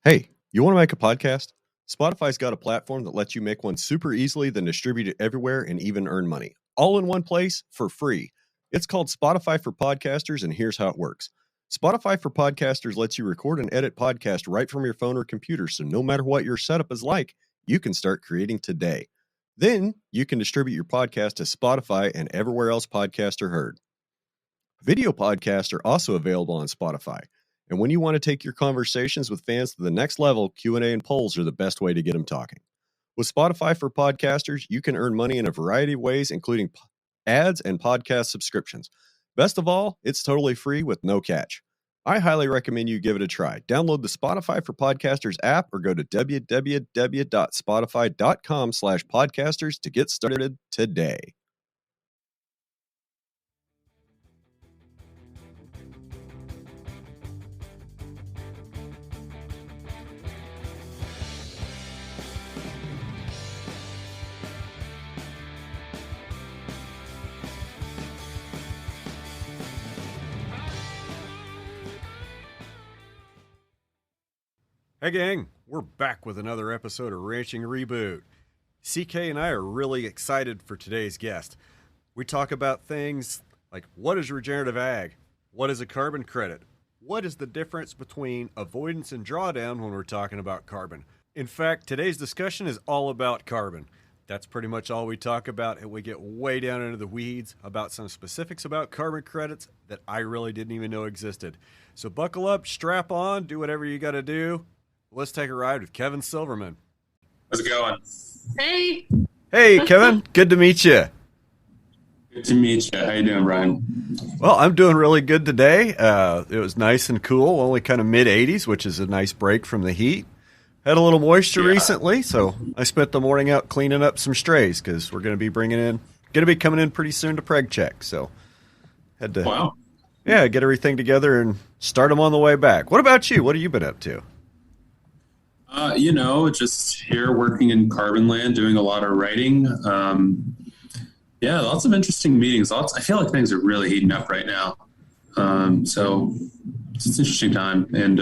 Hey, you want to make a podcast? Spotify's got a platform that lets you make one super easily, then distribute it everywhere and even earn money. All in one place for free. It's called Spotify for Podcasters, and here's how it works. Spotify for Podcasters lets you record and edit podcasts right from your phone or computer, so no matter what your setup is like, you can start creating today. Then you can distribute your podcast to Spotify and everywhere else podcasts are heard. Video podcasts are also available on Spotify. And when you want to take your conversations with fans to the next level, Q&A and polls are the best way to get them talking. With Spotify for Podcasters, you can earn money in a variety of ways, including ads and podcast subscriptions. Best of all, it's totally free with no catch. I highly recommend you give it a try. Download the Spotify for Podcasters app or go to www.spotify.com/podcasters to get started today. Hey gang, we're back with another episode of Ranching Reboot. CK and I are really excited for today's guest. We talk about things like what is regenerative ag? What is a carbon credit? What is the difference between avoidance and drawdown when we're talking about carbon? In fact, today's discussion is all about carbon. That's pretty much all we talk about, and we get way down into the weeds about some specifics about carbon credits that I really didn't even know existed. So buckle up, strap on, do whatever you got to do. Let's take a ride with Kevin Silverman. How's it going? Hey. Hey, Kevin. Good to meet you. Good to meet you. How you doing, Brian? Well, I'm doing really good today. It was nice and cool, only kind of mid-80s, which is a nice break from the heat. Had a little moisture recently, so I spent the morning out cleaning up some strays because we're going to be coming in pretty soon to preg check. So had to, get everything together and start them on the way back. What about you? What have you been up to? Just here working in carbon land, doing a lot of writing. Lots of interesting meetings. I feel like things are really heating up right now. So it's an interesting time. And,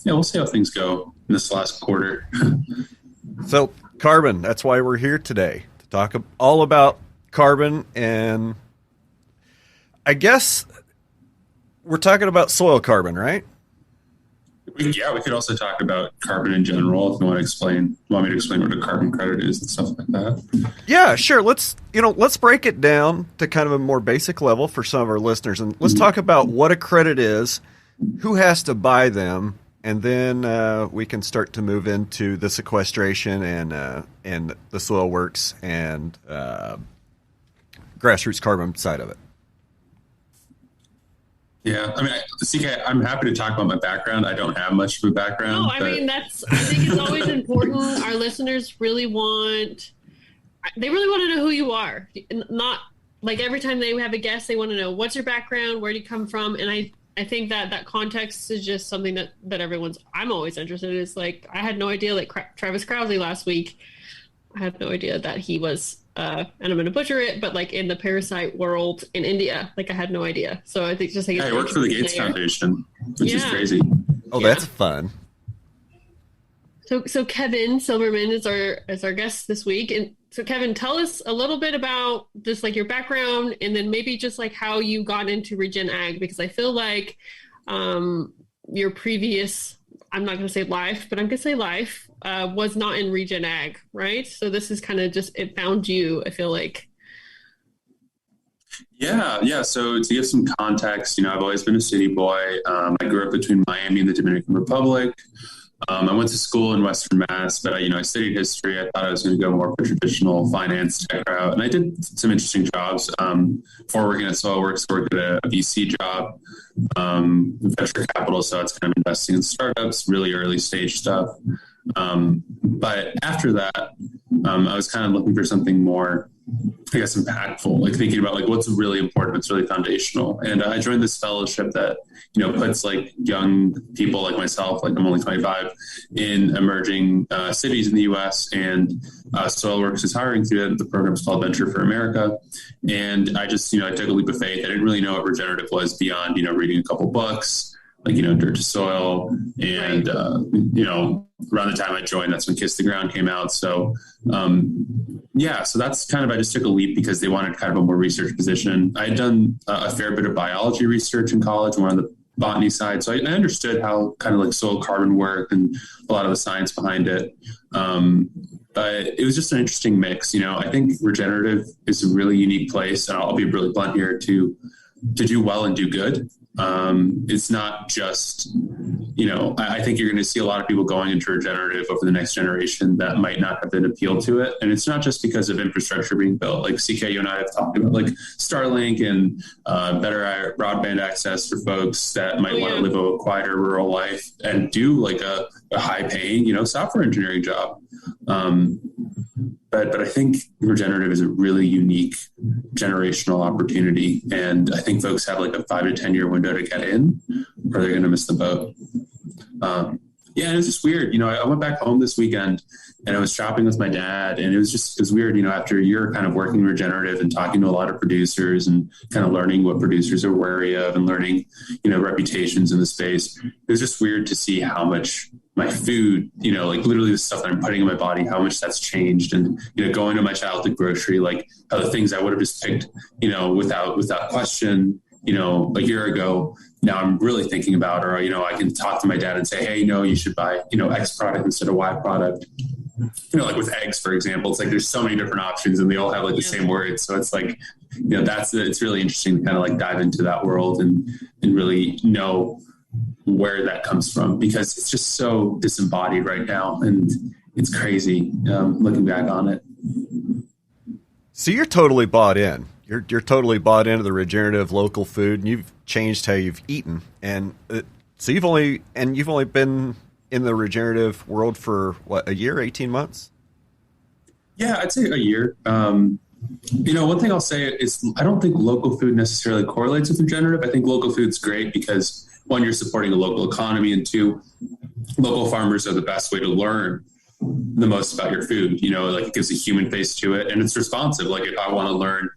we'll see how things go in this last quarter. So carbon, that's why we're here today, to talk all about carbon. And I guess we're talking about soil carbon, right? We could also talk about carbon in general if you want me to explain what a carbon credit is and stuff like that. Yeah, sure. Let's break it down to kind of a more basic level for some of our listeners, and let's talk about what a credit is, who has to buy them, and then we can start to move into the sequestration and the soil works and grassroots carbon side of it. Yeah, CK, I'm happy to talk about my background. I don't have much of a background. No, I think it's always important. Our listeners really want to know who you are. Not like every time they have a guest, they want to know what's your background, where do you come from, and I think that context is just something that I'm always interested in. It's like, I had no idea, like Travis Krause last week, I had no idea that he was, and I'm going to butcher it, but like in the parasite world in India, like I had no idea. So I think I work for the Gates Foundation, which is crazy. Oh, that's fun. So Kevin Silverman is our guest this week. And so Kevin, tell us a little bit about just like your background, and then maybe just like how you got into regen ag, because I feel like your previous, I'm not going to say life, but I'm going to say life, was not in regen ag, right? So this is kind of just, it found you, I feel like. Yeah. So to give some context, I've always been a city boy. I grew up between Miami and the Dominican Republic. I went to school in Western Mass, but I studied history. I thought I was going to go more for traditional finance tech route, and I did some interesting jobs. Before working at Soilworks, I worked at a VC job, venture capital, so it's kind of investing in startups, really early stage stuff. But after that, I was kind of looking for something more, I guess, impactful, like thinking about like what's really important, what's really foundational. And I joined this fellowship that, puts like young people like myself, like I'm only 25, in emerging cities in the U.S. And Soilworks is hiring through it. The program's called Venture for America. And I just, I took a leap of faith. I didn't really know what regenerative was beyond, reading a couple books. like, dirt to soil. And, around the time I joined, that's when Kiss the Ground came out. So, so that's kind of, I just took a leap because they wanted kind of a more research position. I had done a fair bit of biology research in college, more on the botany side. So I understood how kind of like soil carbon worked and a lot of the science behind it. But it was just an interesting mix. I think regenerative is a really unique place, and I'll be really blunt here, to do well and do good. It's not just, I think you're going to see a lot of people going into regenerative over the next generation that might not have been appealed to it. And it's not just because of infrastructure being built. Like CK, you and I have talked about like Starlink and better broadband access for folks that might want to live a quieter rural life and do like a high paying, software engineering job. But I think regenerative is a really unique generational opportunity. And I think folks have like a 5 to 10 year window to get in, or they're going to miss the boat. And it was just weird. I went back home this weekend and I was shopping with my dad, and it was weird, after a year kind of working regenerative and talking to a lot of producers and kind of learning what producers are wary of and learning, reputations in the space. It was just weird to see how much my food, like literally the stuff that I'm putting in my body, how much that's changed. And, going to my childhood grocery, like how the things I would have just picked, without question, a year ago, now I'm really thinking about, or, I can talk to my dad and say, hey, no, you should buy, X product instead of Y product. Like with eggs, for example, it's like there's so many different options and they all have like the same words. So it's like, it's really interesting to kind of like dive into that world and really know where that comes from, because it's just so disembodied right now. And it's crazy looking back on it. So you're totally bought in. You're totally bought into the regenerative local food, and you've changed how you've eaten. And so you've only been in the regenerative world for what, a year, 18 months? Yeah, I'd say a year. One thing I'll say is I don't think local food necessarily correlates with regenerative. I think local food's great because, one, you're supporting a local economy, and two, local farmers are the best way to learn the most about your food. Like it gives a human face to it, and it's responsive. Like if I want to learn,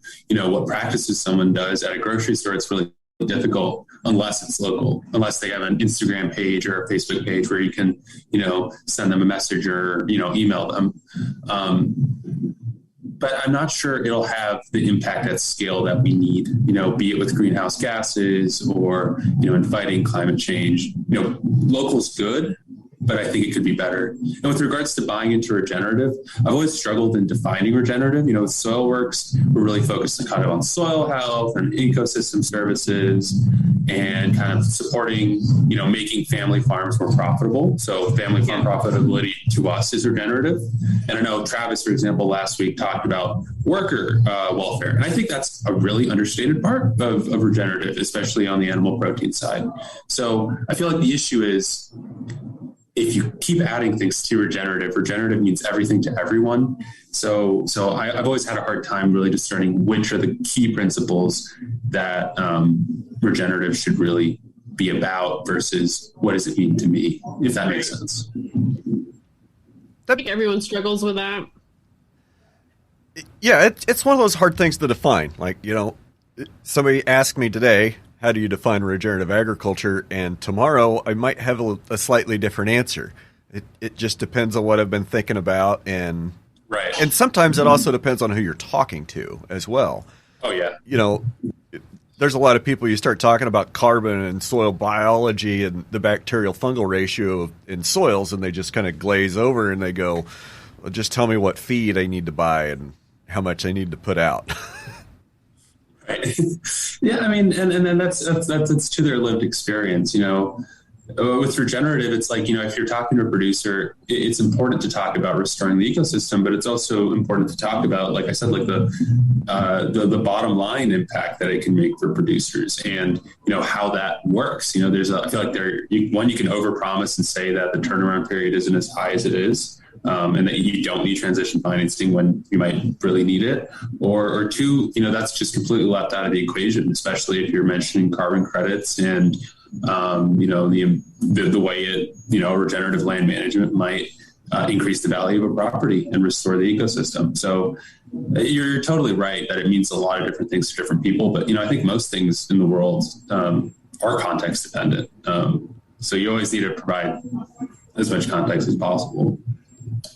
what practices someone does at a grocery store, it's really difficult unless it's local, unless they have an Instagram page or a Facebook page where you can, send them a message or, email them. But I'm not sure it'll have the impact at scale that we need, be it with greenhouse gases or, in fighting climate change. Local's good, but I think it could be better. And with regards to buying into regenerative, I've always struggled in defining regenerative. With SoilWorks, we're really focused kind of on soil health and ecosystem services and kind of supporting, making family farms more profitable. So family farm profitability to us is regenerative. And I know Travis, for example, last week talked about worker welfare. And I think that's a really understated part of regenerative, especially on the animal protein side. So I feel like the issue is, if you keep adding things to regenerative means everything to everyone. So I've always had a hard time really discerning which are the key principles that regenerative should really be about versus what does it mean to me, if that makes sense. I think everyone struggles with that. Yeah, it's one of those hard things to define. Like, somebody asked me today, how do you define regenerative agriculture? And tomorrow I might have a slightly different answer. It just depends on what I've been thinking about. And right. And sometimes it also depends on who you're talking to as well. Oh, yeah. There's a lot of people, you start talking about carbon and soil biology and the bacterial fungal ratio in soils, and they just kind of glaze over and they go, well, just tell me what feed I need to buy and how much I need to put out. Right. Yeah, I mean, and that's to their lived experience. With regenerative, it's like, if you're talking to a producer, it's important to talk about restoring the ecosystem, but it's also important to talk about, like I said, like the bottom line impact that it can make for producers, and how that works. I feel like you can overpromise and say that the turnaround period isn't as high as it is. And that you don't need transition financing when you might really need it, or two, that's just completely left out of the equation, especially if you're mentioning carbon credits and, the way regenerative land management might increase the value of a property and restore the ecosystem. So you're totally right that it means a lot of different things to different people. But, I think most things in the world, are context dependent. So you always need to provide as much context as possible.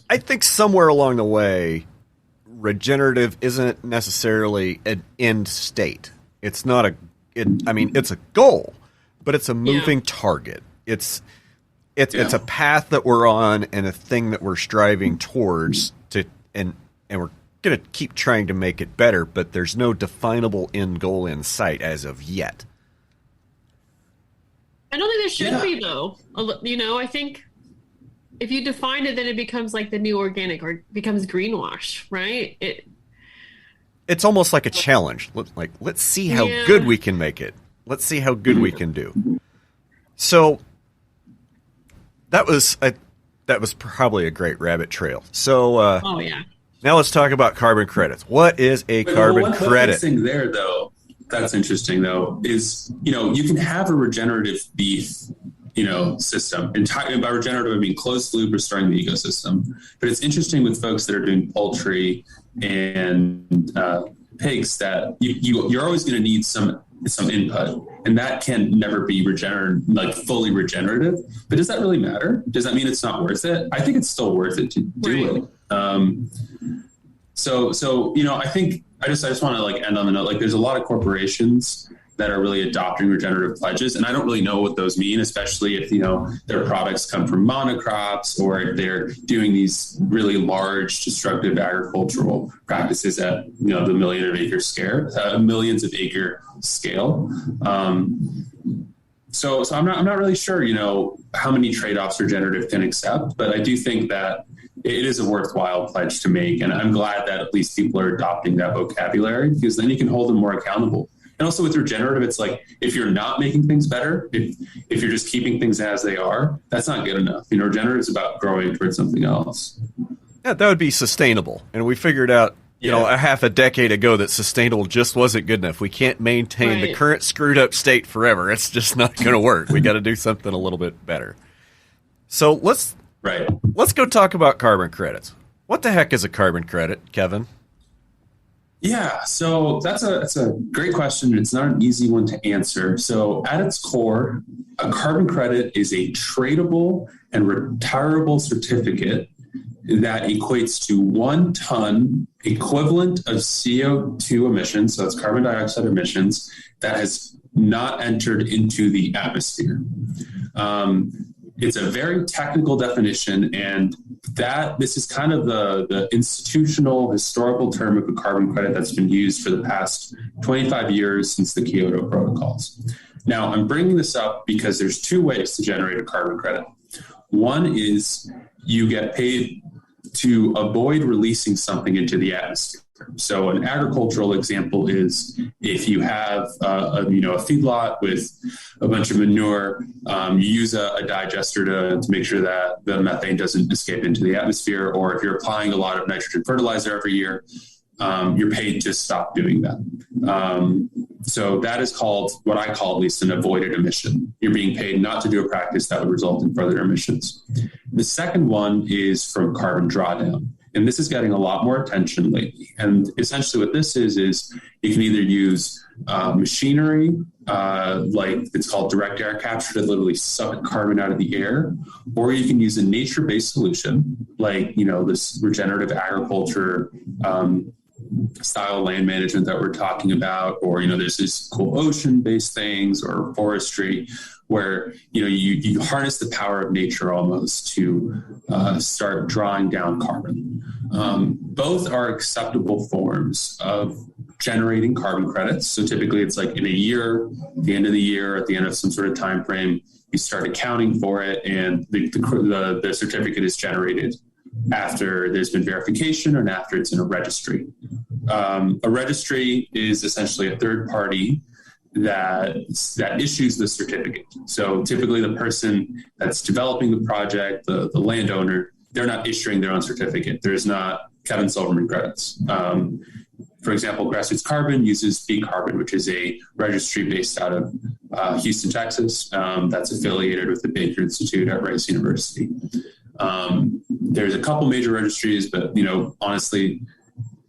I think somewhere along the way, regenerative isn't necessarily an end state. It's not it's a goal, but it's a moving target. It's a path that we're on and a thing that we're striving towards and we're going to keep trying to make it better, but there's no definable end goal in sight as of yet. I don't think there should be, though. I think if you define it, then it becomes like the new organic or becomes greenwash, right? It's almost like a challenge. Let's see how good we can make it. Let's see how good we can do. So that was probably a great rabbit trail. So now let's talk about carbon credits. What is a carbon credit? One thing there, though, that's interesting, though, is, you can have a regenerative beef, system. And by regenerative, I mean closed loop restoring the ecosystem. But it's interesting with folks that are doing poultry and pigs that you're always going to need some input, and that can never be fully regenerative. But does that really matter? Does that mean it's not worth it? I think it's still worth it to do it. So I think I just want to end on the note, there's a lot of corporations that are really adopting regenerative pledges, and I don't really know what those mean, especially if their products come from monocrops or if they're doing these really large destructive agricultural practices at the millions of acre scale. So I'm not really sure how many trade-offs regenerative can accept, but I do think that it is a worthwhile pledge to make, and I'm glad that at least people are adopting that vocabulary, because then you can hold them more accountable. And also with regenerative, it's if you're not making things better, if you're just keeping things as they are, that's not good enough. Regenerative is about growing towards something else. Yeah, that would be sustainable. And we figured out, a half a decade ago that sustainable just wasn't good enough. We can't maintain the current screwed up state forever. It's just not going to work. We got to do something a little bit better. So let's go talk about carbon credits. What the heck is a carbon credit, Kevin? Yeah, so that's a great question. It's not an easy one to answer. So at its core, a carbon credit is a tradable and retirable certificate that equates to 1 ton equivalent of CO2 emissions, so that's carbon dioxide emissions, that has not entered into the atmosphere. It's a very technical definition, and this is kind of the institutional historical term of a carbon credit that's been used for the past 25 years since the Kyoto Protocols. Now, I'm bringing this up because there's 2 ways to generate a carbon credit. One is you get paid to avoid releasing something into the atmosphere. So an agricultural example is if you have a feedlot with a bunch of manure, you use a digester to make sure that the methane doesn't escape into the atmosphere, or if you're applying a lot of nitrogen fertilizer every year, you're paid to stop doing that. So that is called, what I call at least, an avoided emission. You're being paid not to do a practice that would result in further emissions. The second one is from carbon drawdown. And this is getting a lot more attention lately. And essentially what this is you can either use machinery, like it's called direct air capture, to literally suck carbon out of the air, or you can use a nature-based solution, like, this regenerative agriculture style land management that we're talking about, or, there's this cool ocean-based things, or forestry, where you harness the power of nature almost to start drawing down carbon. Both are acceptable forms of generating carbon credits. So typically it's in a year, at the end of the year, at the end of some sort of time frame, you start accounting for it, and the certificate is generated after there's been verification and after it's in a registry. A registry is essentially a third party that issues the certificate. So typically the person that's developing the project, the landowner, they're not issuing their own certificate. There's not Kevin Silverman credits. For example, Grassroots Carbon uses B Carbon, which is a registry based out of Houston, Texas, that's affiliated with the Baker Institute at Rice University. There's a couple major registries, but honestly,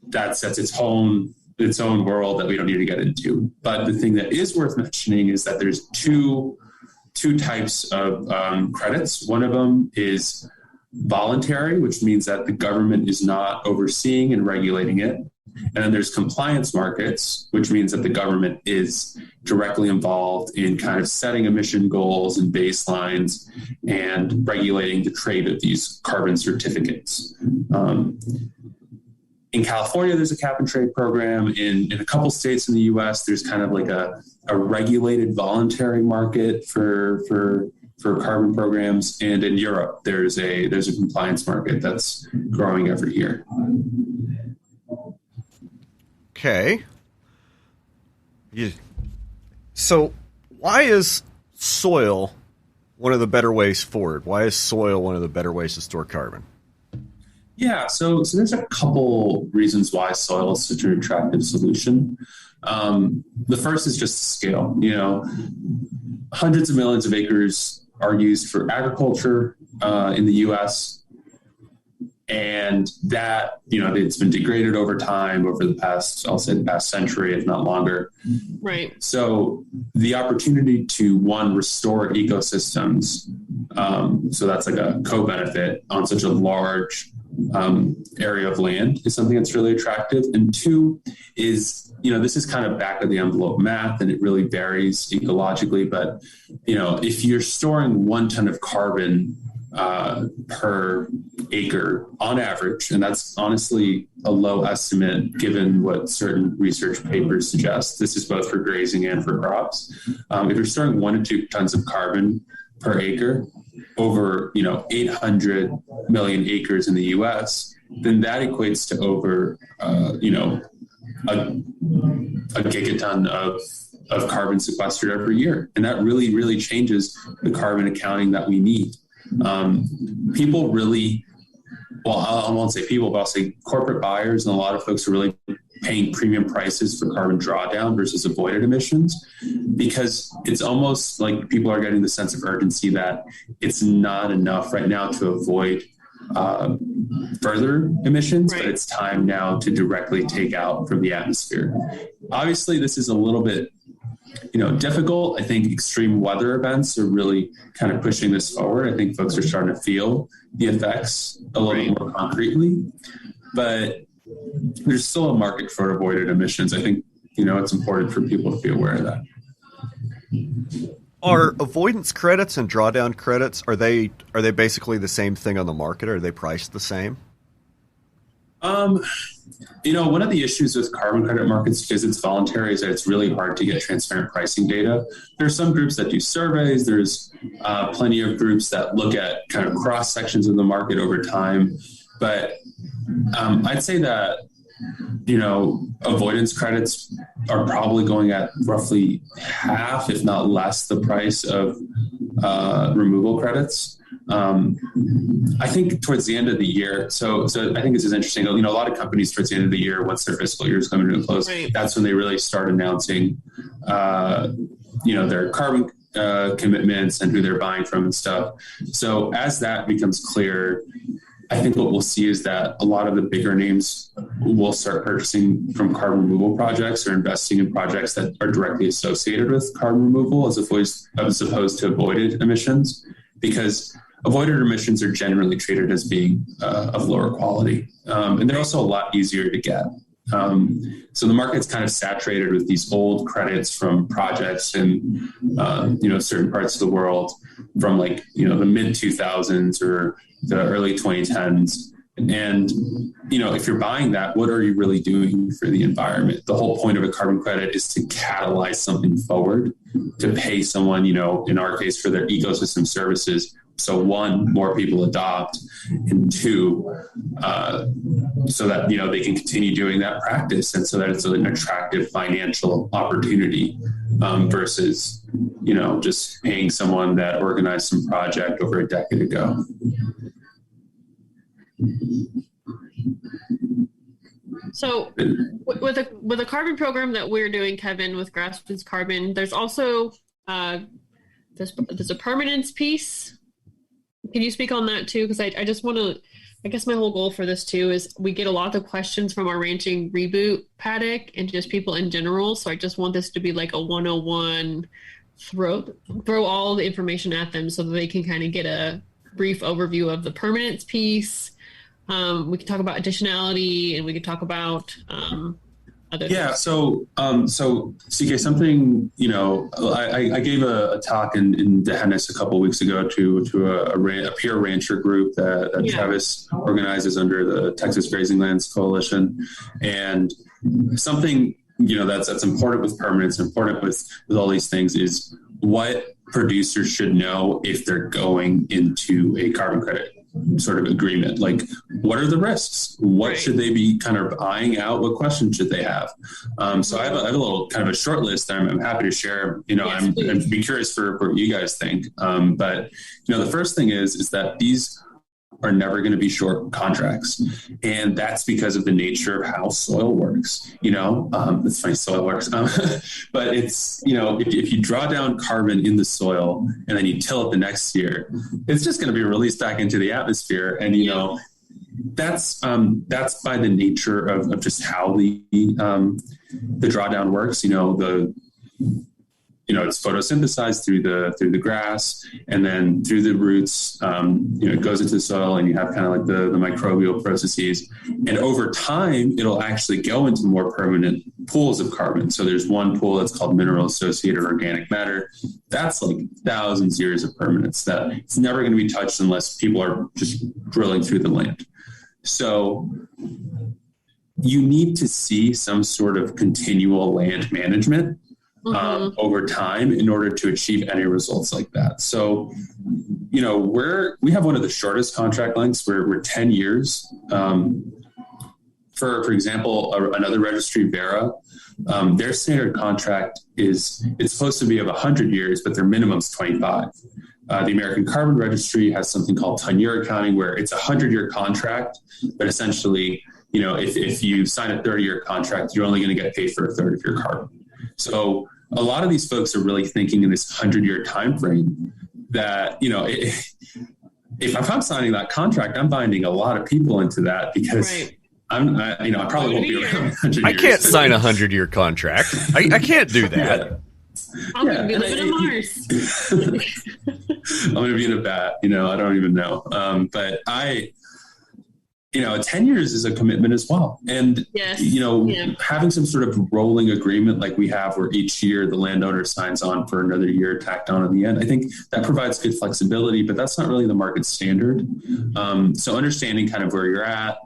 that sets its own its own world that we don't need to get into. But the thing that is worth mentioning is that there's two types of credits. One of them is voluntary, which means that the government is not overseeing and regulating it. And then there's compliance markets, which means that the government is directly involved in kind of setting emission goals and baselines and regulating the trade of these carbon certificates. In California, there's a cap and trade program. In a couple states in the U.S., there's kind of like a regulated voluntary market for carbon programs. And in Europe, there's a compliance market that's growing every year. Okay. So why is soil one of the better ways forward? Why is soil one of the better ways to store carbon? Yeah, so there's a couple reasons why soil is such an attractive solution. The first is just scale. You know, hundreds of millions of acres are used for agriculture in the U.S., and that, you know, it's been degraded over time, over the past, I'll say the past century, if not longer. Right. So the opportunity to, one, restore ecosystems, so that's like a co-benefit on such a large area of land is something that's really attractive. And two is, you know, this is kind of back of the envelope math and it really varies ecologically, but, you know, if you're storing 1 ton of carbon per acre on average, and that's honestly a low estimate given what certain research papers suggest. This is both for grazing and for crops. If you're storing 1 to 2 tons of carbon per acre over, you know, 800 million acres in the U.S., then that equates to over, you know, a gigaton of carbon sequestered every year. And that really, really changes the carbon accounting that we need. People really, well, I won't say people, but I'll say corporate buyers and a lot of folks are really paying premium prices for carbon drawdown versus avoided emissions, because it's almost like people are getting the sense of urgency that it's not enough right now to avoid further emissions, right, but it's time now to directly take out from the atmosphere. Obviously, this is a little bit, you know, difficult. I think extreme weather events are really kind of pushing this forward. I think folks are starting to feel the effects a little bit more concretely, but there's still a market for avoided emissions. I think, you know, it's important for people to be aware of that. Are avoidance credits and drawdown credits, are they basically the same thing on the market? Are they priced the same? You know, one of the issues with carbon credit markets, because it's voluntary, is that it's really hard to get transparent pricing data. There are some groups that do surveys. There's plenty of groups that look at kind of cross sections of the market over time. But I'd say that, you know, avoidance credits are probably going at roughly half, if not less, the price of removal credits. I think towards the end of the year, so I think this is interesting. You know, a lot of companies towards the end of the year, once their fiscal year is coming to a close, right, that's when they really start announcing, you know, their carbon commitments and who they're buying from and stuff. So as that becomes clear, I think what we'll see is that a lot of the bigger names will start purchasing from carbon removal projects or investing in projects that are directly associated with carbon removal as opposed to avoided emissions, because avoided emissions are generally treated as being of lower quality. And they're also a lot easier to get. So the market's kind of saturated with these old credits from projects in, you know, certain parts of the world from, like, you know, the mid 2000s or the early 2010s. And, you know, if you're buying that, what are you really doing for the environment? The whole point of a carbon credit is to catalyze something forward, to pay someone, you know, in our case, for their ecosystem services. So one, more people adopt, and two, so that, you know, they can continue doing that practice, and so that it's an attractive financial opportunity versus, you know, just paying someone that organized some project over a decade ago. So with a carbon program that we're doing, Kevin, with Grassroots Carbon, there's also there's a permanence piece. Can you speak on that too? Because I just want to I guess my whole goal for this too is we get a lot of questions from our ranching reboot paddock and just people in general. So I just want this to be like a 101, throw all the information at them so that they can kind of get a brief overview of the permanence piece. We can talk about additionality, and we could talk about other things. So CK, something, I gave a talk in Dehennis a couple of weeks ago to a peer rancher group that Travis organizes under the Texas Grazing Lands Coalition, and something that's important with permanence, important with all these things, is what producers should know if they're going into a carbon credit sort of agreement. Like, what are the risks? What should they be kind of eyeing out? What questions should they have? So I have a little kind of a short list that I'm happy to share. I'm be curious for what you guys think. But the first thing is that these are never going to be short contracts. And that's because of the nature of how soil works. It's funny, soil works. But it's, if you draw down carbon in the soil and then you till it the next year, it's just going to be released back into the atmosphere. And, that's by the nature of just how the drawdown works. It's photosynthesized through the grass, and then through the roots, it goes into the soil, and you have kind of like the microbial processes. And over time, it'll actually go into more permanent pools of carbon. So there's one pool that's called mineral associated organic matter. That's like thousands of years of permanence that it's never going to be touched unless people are just drilling through the land. So you need to see some sort of continual land management over time in order to achieve any results like that. So, we have one of the shortest contract lengths. We're 10 years. For example, another registry, Vera, their standard contract it's supposed to be of 100 years, but their minimum is 25. The American Carbon Registry has something called ton-year accounting, where it's a 100-year contract, but essentially, if you sign a 30-year contract, you're only going to get paid for a third of your carbon. So a lot of these folks are really thinking in this 100-year time frame that, if I'm signing that contract, I'm binding a lot of people into that, because I probably won't be around 100 years. I can't sign a 100-year contract. I can't do that. I'm going to be living on Mars. I'm going to be in a bat, I don't even know. But 10 years is a commitment as well. And, having some sort of rolling agreement like we have, where each year the landowner signs on for another year tacked on at the end, I think that provides good flexibility, but that's not really the market standard. So understanding kind of where you're at.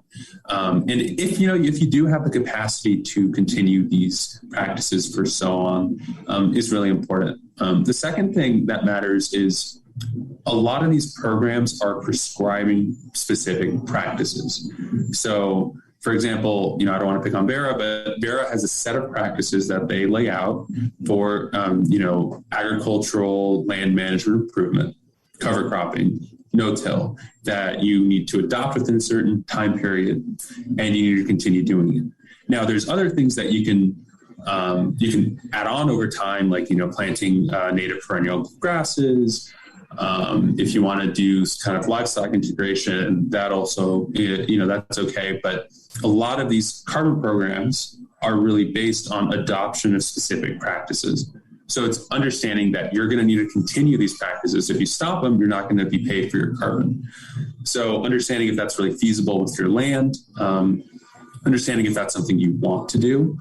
And if you do have the capacity to continue these practices for so long, is really important. The second thing that matters is a lot of these programs are prescribing specific practices. So, for example, I don't want to pick on Vera, but Vera has a set of practices that they lay out for, agricultural land management improvement, cover cropping, no-till, that you need to adopt within a certain time period, and you need to continue doing it. Now, there's other things that you can add on over time, like, planting native perennial grasses. If you want to do kind of livestock integration, that also, that's okay. But a lot of these carbon programs are really based on adoption of specific practices. So it's understanding that you're going to need to continue these practices. If you stop them, you're not going to be paid for your carbon. So understanding if that's really feasible with your land, understanding if that's something you want to do.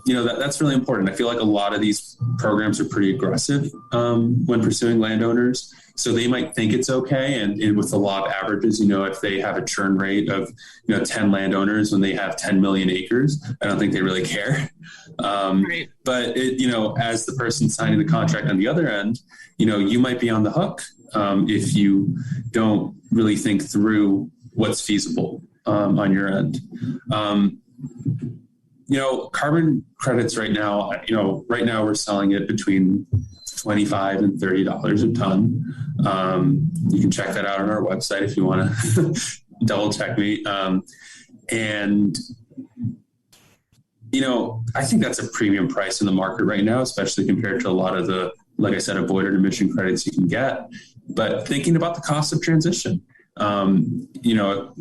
That's really important. I feel like a lot of these programs are pretty aggressive when pursuing landowners. So they might think it's okay. And with the law of averages, if they have a churn rate of, 10 landowners when they have 10 million acres, I don't think they really care. Right. But, as the person signing the contract on the other end, you might be on the hook if you don't really think through what's feasible on your end. Carbon credits right now, we're selling it between $25 and $30 a ton. You can check that out on our website if you want to double check me. I think that's a premium price in the market right now, especially compared to a lot of the, like I said, avoided emission credits you can get. But thinking about the cost of transition, You know,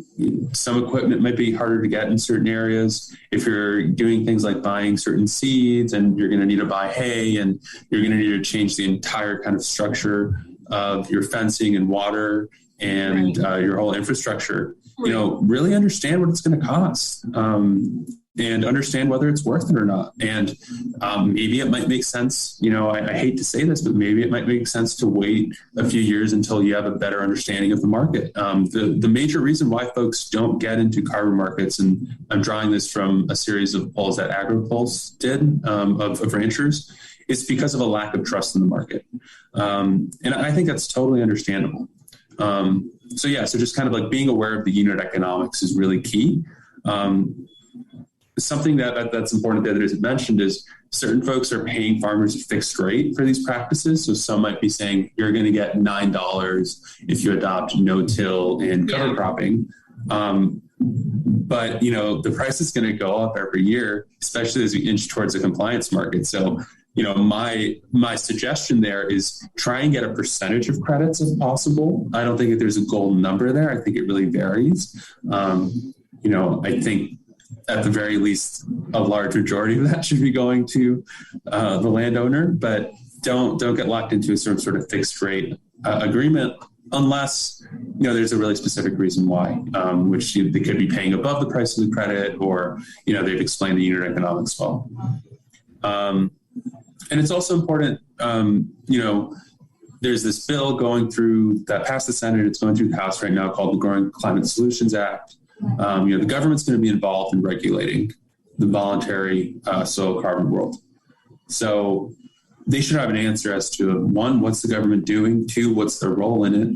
some equipment might be harder to get in certain areas. If you're doing things like buying certain seeds, and you're going to need to buy hay, and you're going to need to change the entire kind of structure of your fencing and water and your whole infrastructure, you know, really understand what it's going to cost. And understand whether it's worth it or not. And maybe it might make sense, you know, I hate to say this, but maybe it might make sense to wait a few years until you have a better understanding of the market. The major reason why folks don't get into carbon markets, and I'm drawing this from a series of polls that AgriPulse did of ranchers, is because of a lack of trust in the market. And I think that's totally understandable. So just kind of like being aware of the unit economics is really key. Something that's important that is mentioned is certain folks are paying farmers a fixed rate for these practices. So some might be saying you're going to get $9 if you adopt no-till and cover cropping. But, you know, the price is going to go up every year, especially as we inch towards a compliance market. So, you know, my suggestion there is try and get a percentage of credits if possible. I don't think that there's a golden number there. I think it really varies. You know, I think at the very least, a large majority of that should be going to the landowner, but don't get locked into a sort of fixed rate agreement unless, you know, there's a really specific reason why, which they could be paying above the price of the credit, or, you know, they've explained the unit economics well. And it's also important, you know, there's this bill going through that passed the Senate. It's going through the House right now called the Growing Climate Solutions Act. You know, the government's going to be involved in regulating the voluntary soil carbon world. So they should have an answer as to, one, what's the government doing? Two, what's their role in it?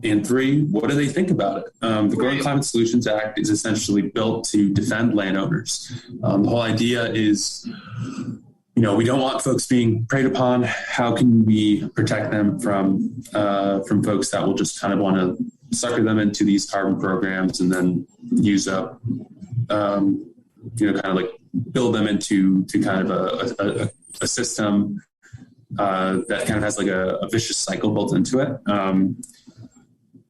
And three, what do they think about it? The Growing Climate Solutions Act is essentially built to defend landowners. The whole idea is, you know, we don't want folks being preyed upon. How can we protect them from folks that will just kind of want to sucker them into these carbon programs and then use up, you know, kind of like build them into kind of a system that kind of has like a vicious cycle built into it.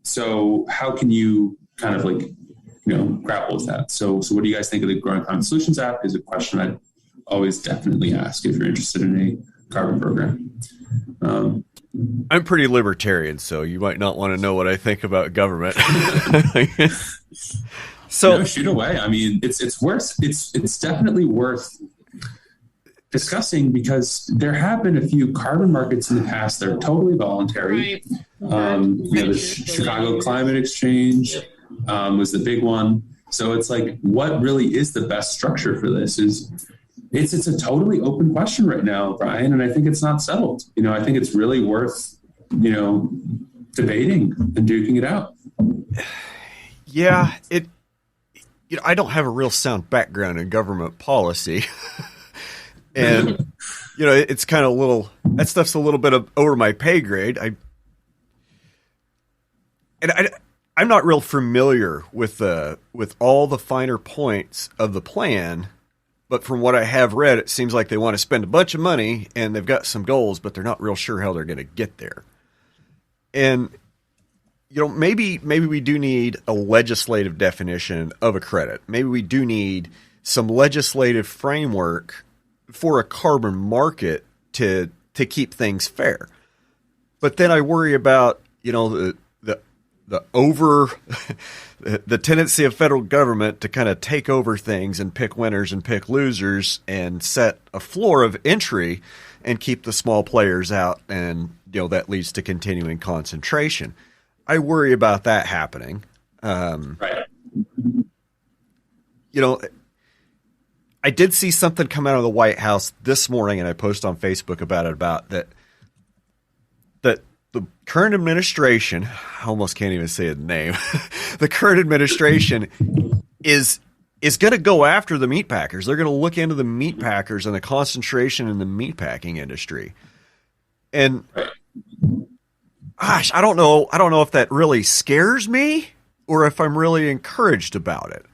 So how can you kind of like, you know, grapple with that? So what do you guys think of the Growing Climate Solutions Act? Is a question I'd always definitely ask if you're interested in a carbon program. I'm pretty libertarian, so you might not want to know what I think about government. So no, shoot away. I mean, it's definitely worth discussing, because there have been a few carbon markets in the past that are totally voluntary. You know, the Chicago Climate Exchange was the big one. So it's like, what really is the best structure for this? It's a totally open question right now, Brian, and I think it's not settled. You know, I think it's really worth, you know, debating and duking it out. Yeah, you know, I don't have a real sound background in government policy. And, you know, it's kind of that stuff's a little bit over my pay grade. I'm not real familiar with all the finer points of the plan. But from what I have read, it seems like they want to spend a bunch of money and they've got some goals, but they're not real sure how they're going to get there. And, you know, maybe we do need a legislative definition of a credit. Maybe we do need some legislative framework for a carbon market to keep things fair. But then I worry about, you know, the tendency of federal government to kind of take over things and pick winners and pick losers and set a floor of entry and keep the small players out. And, you know, that leads to continuing concentration. I worry about that happening. Right. You know, I did see something come out of the White House this morning, and I posted on Facebook about it, about that the current administration, I almost can't even say the name, the current administration is going to go after the meat packers. They're going to look into the meat packers and the concentration in the meat packing industry. And gosh, I don't know if that really scares me or if I'm really encouraged about it.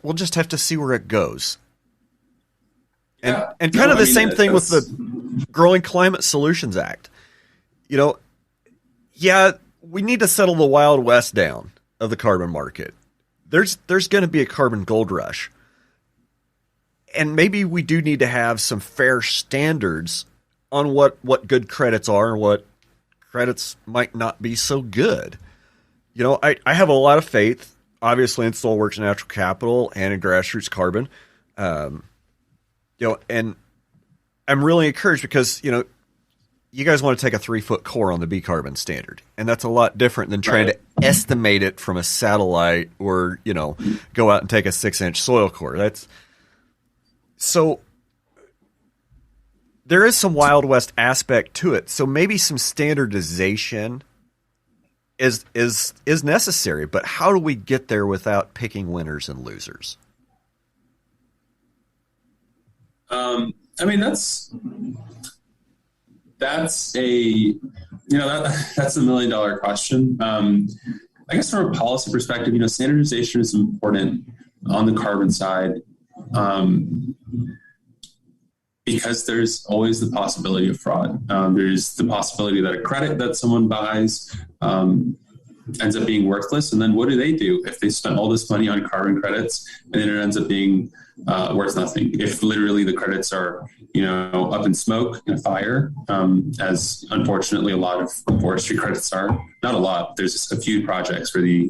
We'll just have to see where it goes. And kind of the same thing with the Growing Climate Solutions Act. You know, yeah, we need to settle the Wild West down of the carbon market. There's going to be a carbon gold rush. And maybe we do need to have some fair standards on what good credits are and what credits might not be so good. You know, I have a lot of faith, obviously, in Soilworks Natural Capital and in Grassroots Carbon. You know, and I'm really encouraged because, you know, you guys want to take a 3-foot core on the B carbon standard. And that's a lot different than trying to estimate it from a satellite or, you know, go out and take a 6-inch soil core. So there is some Wild West aspect to it. So maybe some standardization is necessary, but how do we get there without picking winners and losers? I mean, that's a that's $1 million question. I guess from a policy perspective, you know, standardization is important on the carbon side. Because there's always the possibility of fraud. There's the possibility that a credit that someone buys ends up being worthless. And then what do they do if they spent all this money on carbon credits and then it ends up being worth nothing? If literally the credits are, you know, up in smoke in a fire, as unfortunately a lot of forestry credits are. Not a lot. There's a few projects where the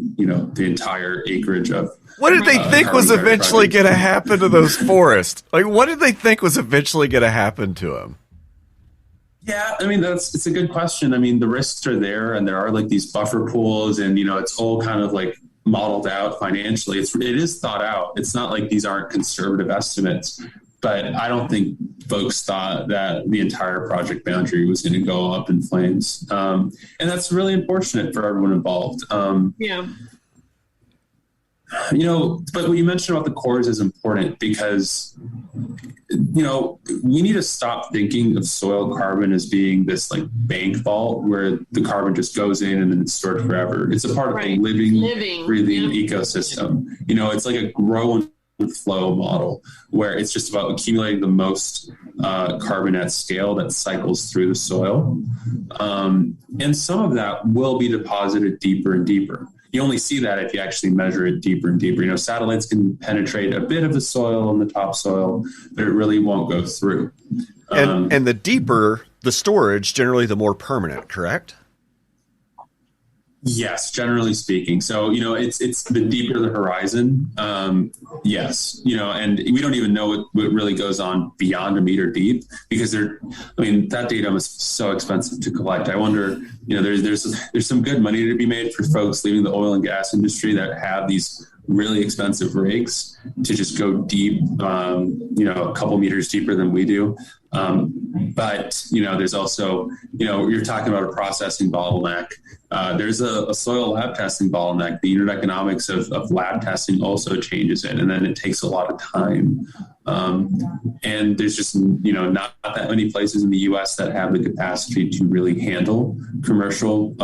entire acreage of what did they think was eventually going to happen to those forests? Like, what did they think was eventually going to happen to them? Yeah, I mean, it's a good question. I mean, the risks are there, and there are like these buffer pools, and you know, it's all kind of like modeled out financially. It is thought out. It's not like these aren't conservative estimates, but I don't think folks thought that the entire project boundary was going to go up in flames, and that's really unfortunate for everyone involved. Yeah. You know, but what you mentioned about the cores is important because, you know, we need to stop thinking of soil carbon as being this like bank vault where the carbon just goes in and then it's stored forever. It's a part of the living, breathing ecosystem. You know, it's like a grow and flow model where it's just about accumulating the most carbon at scale that cycles through the soil. And some of that will be deposited deeper and deeper. You only see that if you actually measure it deeper and deeper. You know, satellites can penetrate a bit of the soil and the topsoil, but it really won't go through. And the deeper the storage, generally the more permanent, correct? Yes, generally speaking. So, you know, it's the deeper the horizon. Yes, you know, and we don't even know what really goes on beyond a meter deep because that data was so expensive to collect. I wonder, you know, there's some good money to be made for folks leaving the oil and gas industry that have these really expensive rigs to just go deep, you know, a couple meters deeper than we do. But, you know, there's also, you know, you're talking about a processing bottleneck. There's a soil lab testing bottleneck. The unit economics of lab testing also changes it, and then it takes a lot of time. And there's just, you know, not that many places in the U.S. that have the capacity to really handle commercial,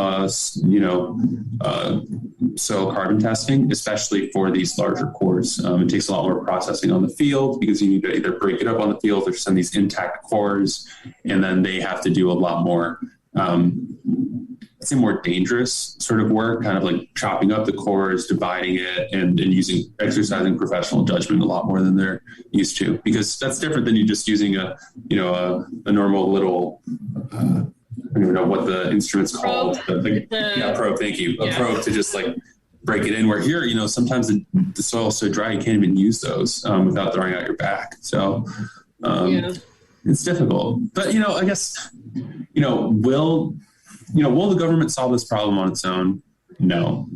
soil carbon testing, especially for these larger cores. It takes a lot more processing on the field because you need to either break it up on the field or send these intact cores, and then they have to do a lot more I'd say more dangerous sort of work, kind of like chopping up the cores, dividing it, and exercising professional judgment a lot more than they're used to, because that's different than you just using a normal little, I don't even know what the instrument's called. Probe. Thank you. A probe to just like break it in, where here, you know, sometimes the soil's so dry, you can't even use those without throwing out your back. So it's difficult, but, you know, I guess, you know, will the government solve this problem on its own? No.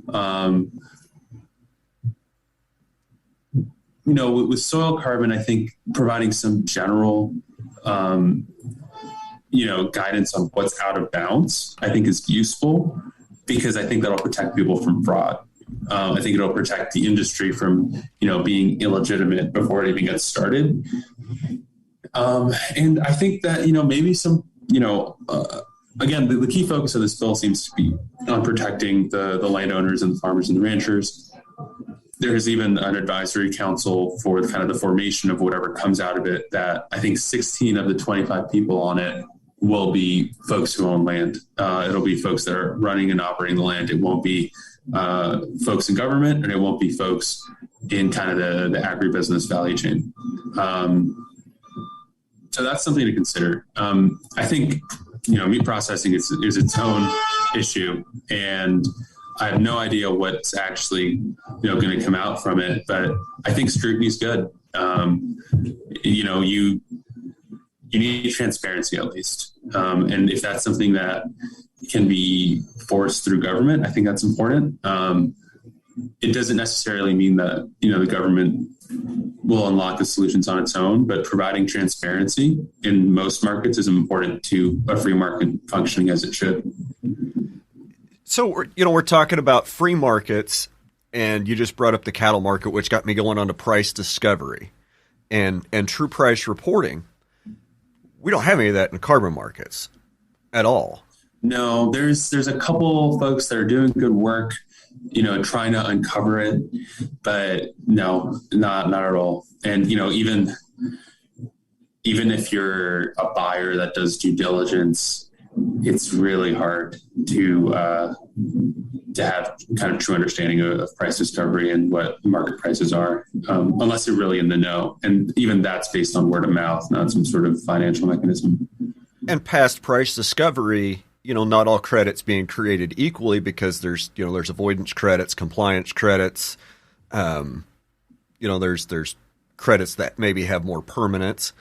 You know, with soil carbon, I think providing some general, guidance on what's out of bounds, I think is useful, because I think that'll protect people from fraud. I think it'll protect the industry from, you know, being illegitimate before it even gets started. And I think that, you know, maybe some, you know, again, the key focus of this bill seems to be on protecting the landowners and the farmers and the ranchers. There is even an advisory council for kind of the formation of whatever comes out of it, that I think 16 of the 25 people on it will be folks who own land. It'll be folks that are running and operating the land. It won't be folks in government, and it won't be folks in kind of the agribusiness value chain. So that's something to consider. I think, meat processing is its own issue, and I have no idea what's actually, going to come out from it, but I think scrutiny is good. You need transparency at least. And if that's something that can be forced through government, I think that's important. It doesn't necessarily mean that, the government will unlock the solutions on its own, but providing transparency in most markets is important to a free market functioning as it should. So, we're talking about free markets, and you just brought up the cattle market, which got me going on to price discovery and true price reporting. We don't have any of that in carbon markets at all. No, there's a couple folks that are doing good work, trying to uncover it, but no, not at all. And, even if you're a buyer that does due diligence, it's really hard to have kind of true understanding of price discovery and what market prices are, unless you're really in the know. And even that's based on word of mouth, not some sort of financial mechanism. And past price discovery, not all credits being created equally, because there's avoidance credits, compliance credits, there's credits that maybe have more permanence.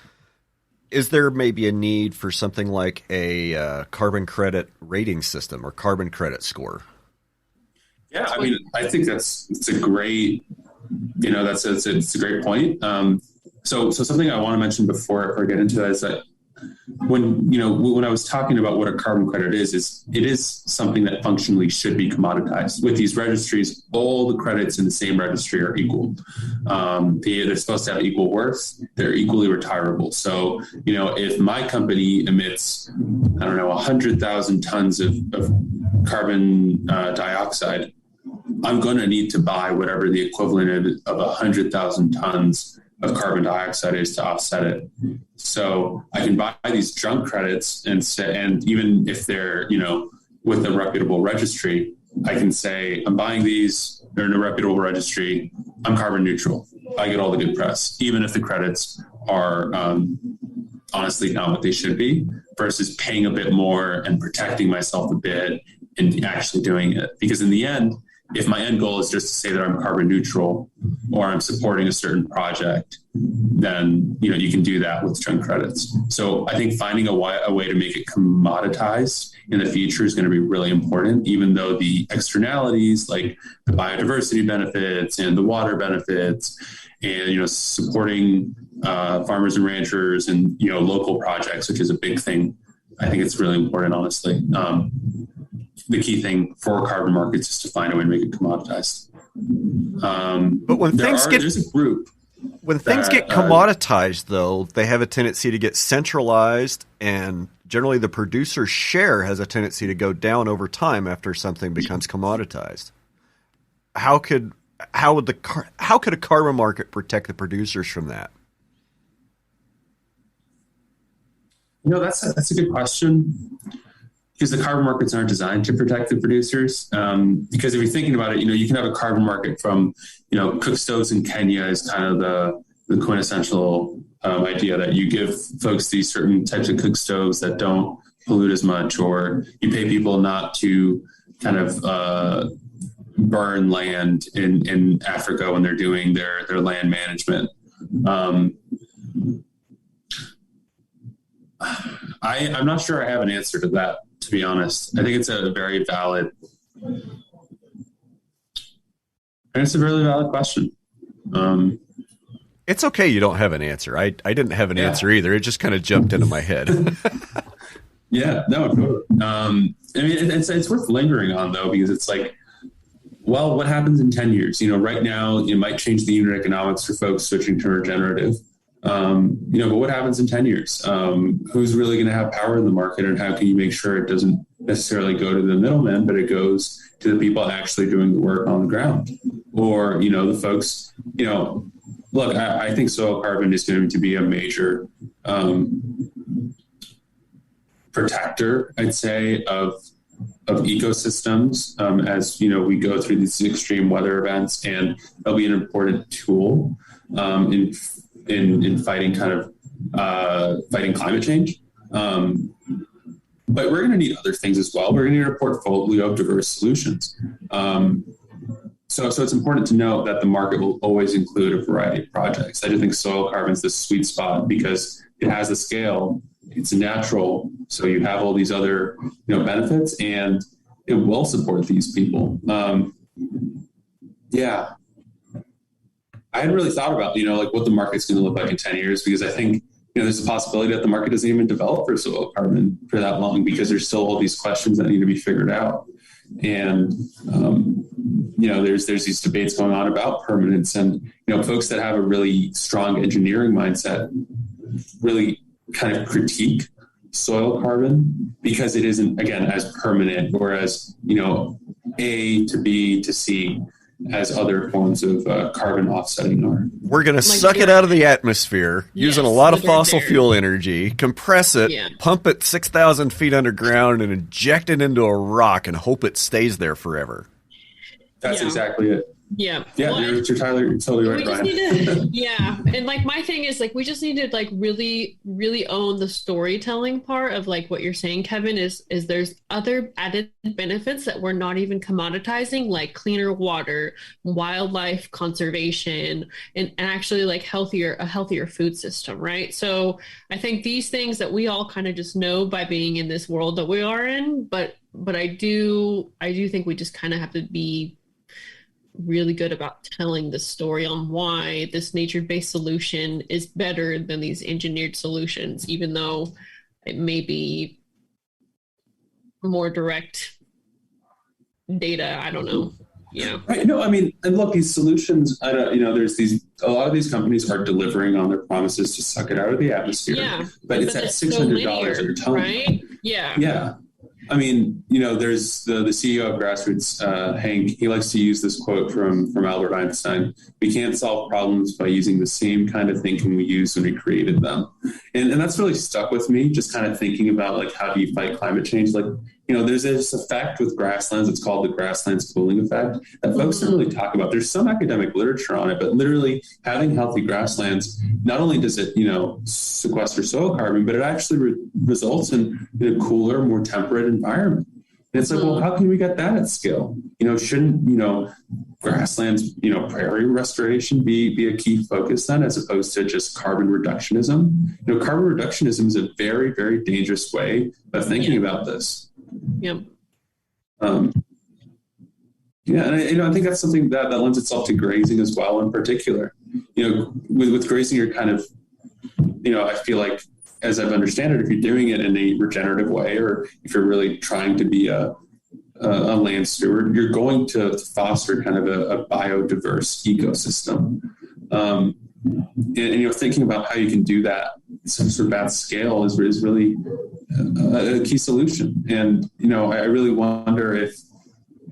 Is there maybe a need for something like a carbon credit rating system or carbon credit score? Yeah, I mean, I think it's a great, it's a great point. So something I want to mention before I get into that is that when I was talking about what a carbon credit is it is something that functionally should be commoditized. With these registries, all the credits in the same registry are equal. They're supposed to have equal worth. They're equally retirable. So, if my company emits, 100,000 tons of carbon dioxide, I'm going to need to buy whatever the equivalent of 100,000 tons of carbon dioxide is to offset it. So I can buy these junk credits and even if they're, with a reputable registry, I can say, I'm buying these, they're in a reputable registry, I'm carbon neutral. I get all the good press, even if the credits are honestly not what they should be, versus paying a bit more and protecting myself a bit and actually doing it. Because in the end, if my end goal is just to say that I'm carbon neutral or I'm supporting a certain project, then you can do that with junk credits. So I think finding a way to make it commoditized in the future is going to be really important, even though the externalities like the biodiversity benefits and the water benefits and supporting farmers and ranchers and local projects, which is a big thing. I think it's really important, honestly. The key thing for carbon markets is to find a way to make it commoditized. But when there's a group. When things get commoditized, though, they have a tendency to get centralized, and generally the producer's share has a tendency to go down over time after something becomes commoditized. How could a carbon market protect the producers from that? That's a good question. Because the carbon markets aren't designed to protect the producers. Because if you're thinking about it, you can have a carbon market from, cook stoves in Kenya is kind of the quintessential idea that you give folks these certain types of cook stoves that don't pollute as much, or you pay people not to kind of burn land in Africa when they're doing their land management. I'm not sure I have an answer to that, to be honest. I think it's a very valid question. It's okay you don't have an answer. I didn't have an answer either. It just kind of jumped into my head. Yeah, no, totally. I mean, it's worth lingering on, though, because it's like, well, what happens in 10 years? Right now, it might change the unit economics for folks switching to regenerative. But what happens in 10 years? Who's really going to have power in the market, and how can you make sure it doesn't necessarily go to the middleman, but it goes to the people actually doing the work on the ground? Or, the folks, look, I think soil carbon is going to be a major protector, I'd say, of ecosystems as we go through these extreme weather events, and it'll be an important tool in fighting fighting climate change. But we're going to need other things as well. We're going to need a portfolio of diverse solutions. So it's important to note that the market will always include a variety of projects. I do think soil carbon is the sweet spot because it has the scale, it's natural, so you have all these other benefits, and it will support these people. Yeah, I hadn't really thought about like what the market's going to look like in 10 years, because I think there's a possibility that the market doesn't even develop for soil carbon for that long, because there's still all these questions that need to be figured out. And, there's these debates going on about permanence, and, folks that have a really strong engineering mindset really kind of critique soil carbon because it isn't, again, as permanent or as, A to B to C as other forms of carbon offsetting are. We're going to suck it out of the atmosphere using a lot of fossil fuel energy, compress it, pump it 6,000 feet underground, and inject it into a rock and hope it stays there forever. That's exactly it. Yeah. Yeah, well, you're totally right, Brian. And like my thing is like we just need to like really, really own the storytelling part of like what you're saying, Kevin, is there's other added benefits that we're not even commoditizing, like cleaner water, wildlife conservation, and actually like a healthier food system, right? So I think these things that we all kind of just know by being in this world that we are in, but I do think we just kind of have to be really good about telling the story on why this nature-based solution is better than these engineered solutions, even though it may be more direct data. I don't know. Yeah. Right. No, I mean, and look, these solutions, there's a lot of these companies are delivering on their promises to suck it out of the atmosphere. Yeah. But it's at $600 a ton. Right? Yeah. Yeah. I mean, there's the CEO of Grassroots, Hank, he likes to use this quote from Albert Einstein: "We can't solve problems by using the same kind of thinking we used when we created them." And that's really stuck with me, just kind of thinking about like, how do you fight climate change? Like, there's this effect with grasslands. It's called the grasslands cooling effect that folks don't really talk about. There's some academic literature on it, but literally having healthy grasslands, not only does it, sequester soil carbon, but it actually results in a cooler, more temperate environment. And it's like, well, how can we get that at scale? Shouldn't, grasslands, prairie restoration be a key focus then, as opposed to just carbon reductionism? Carbon reductionism is a very, very dangerous way of thinking about this. Yep. And I think that's something that lends itself to grazing as well. In particular, with grazing, you're kind of, I feel like, as I've understand it, if you're doing it in a regenerative way, or if you're really trying to be a land steward, you're going to foster kind of a biodiverse ecosystem. And thinking about how you can do that some sort of at scale is really a key solution. And I really wonder if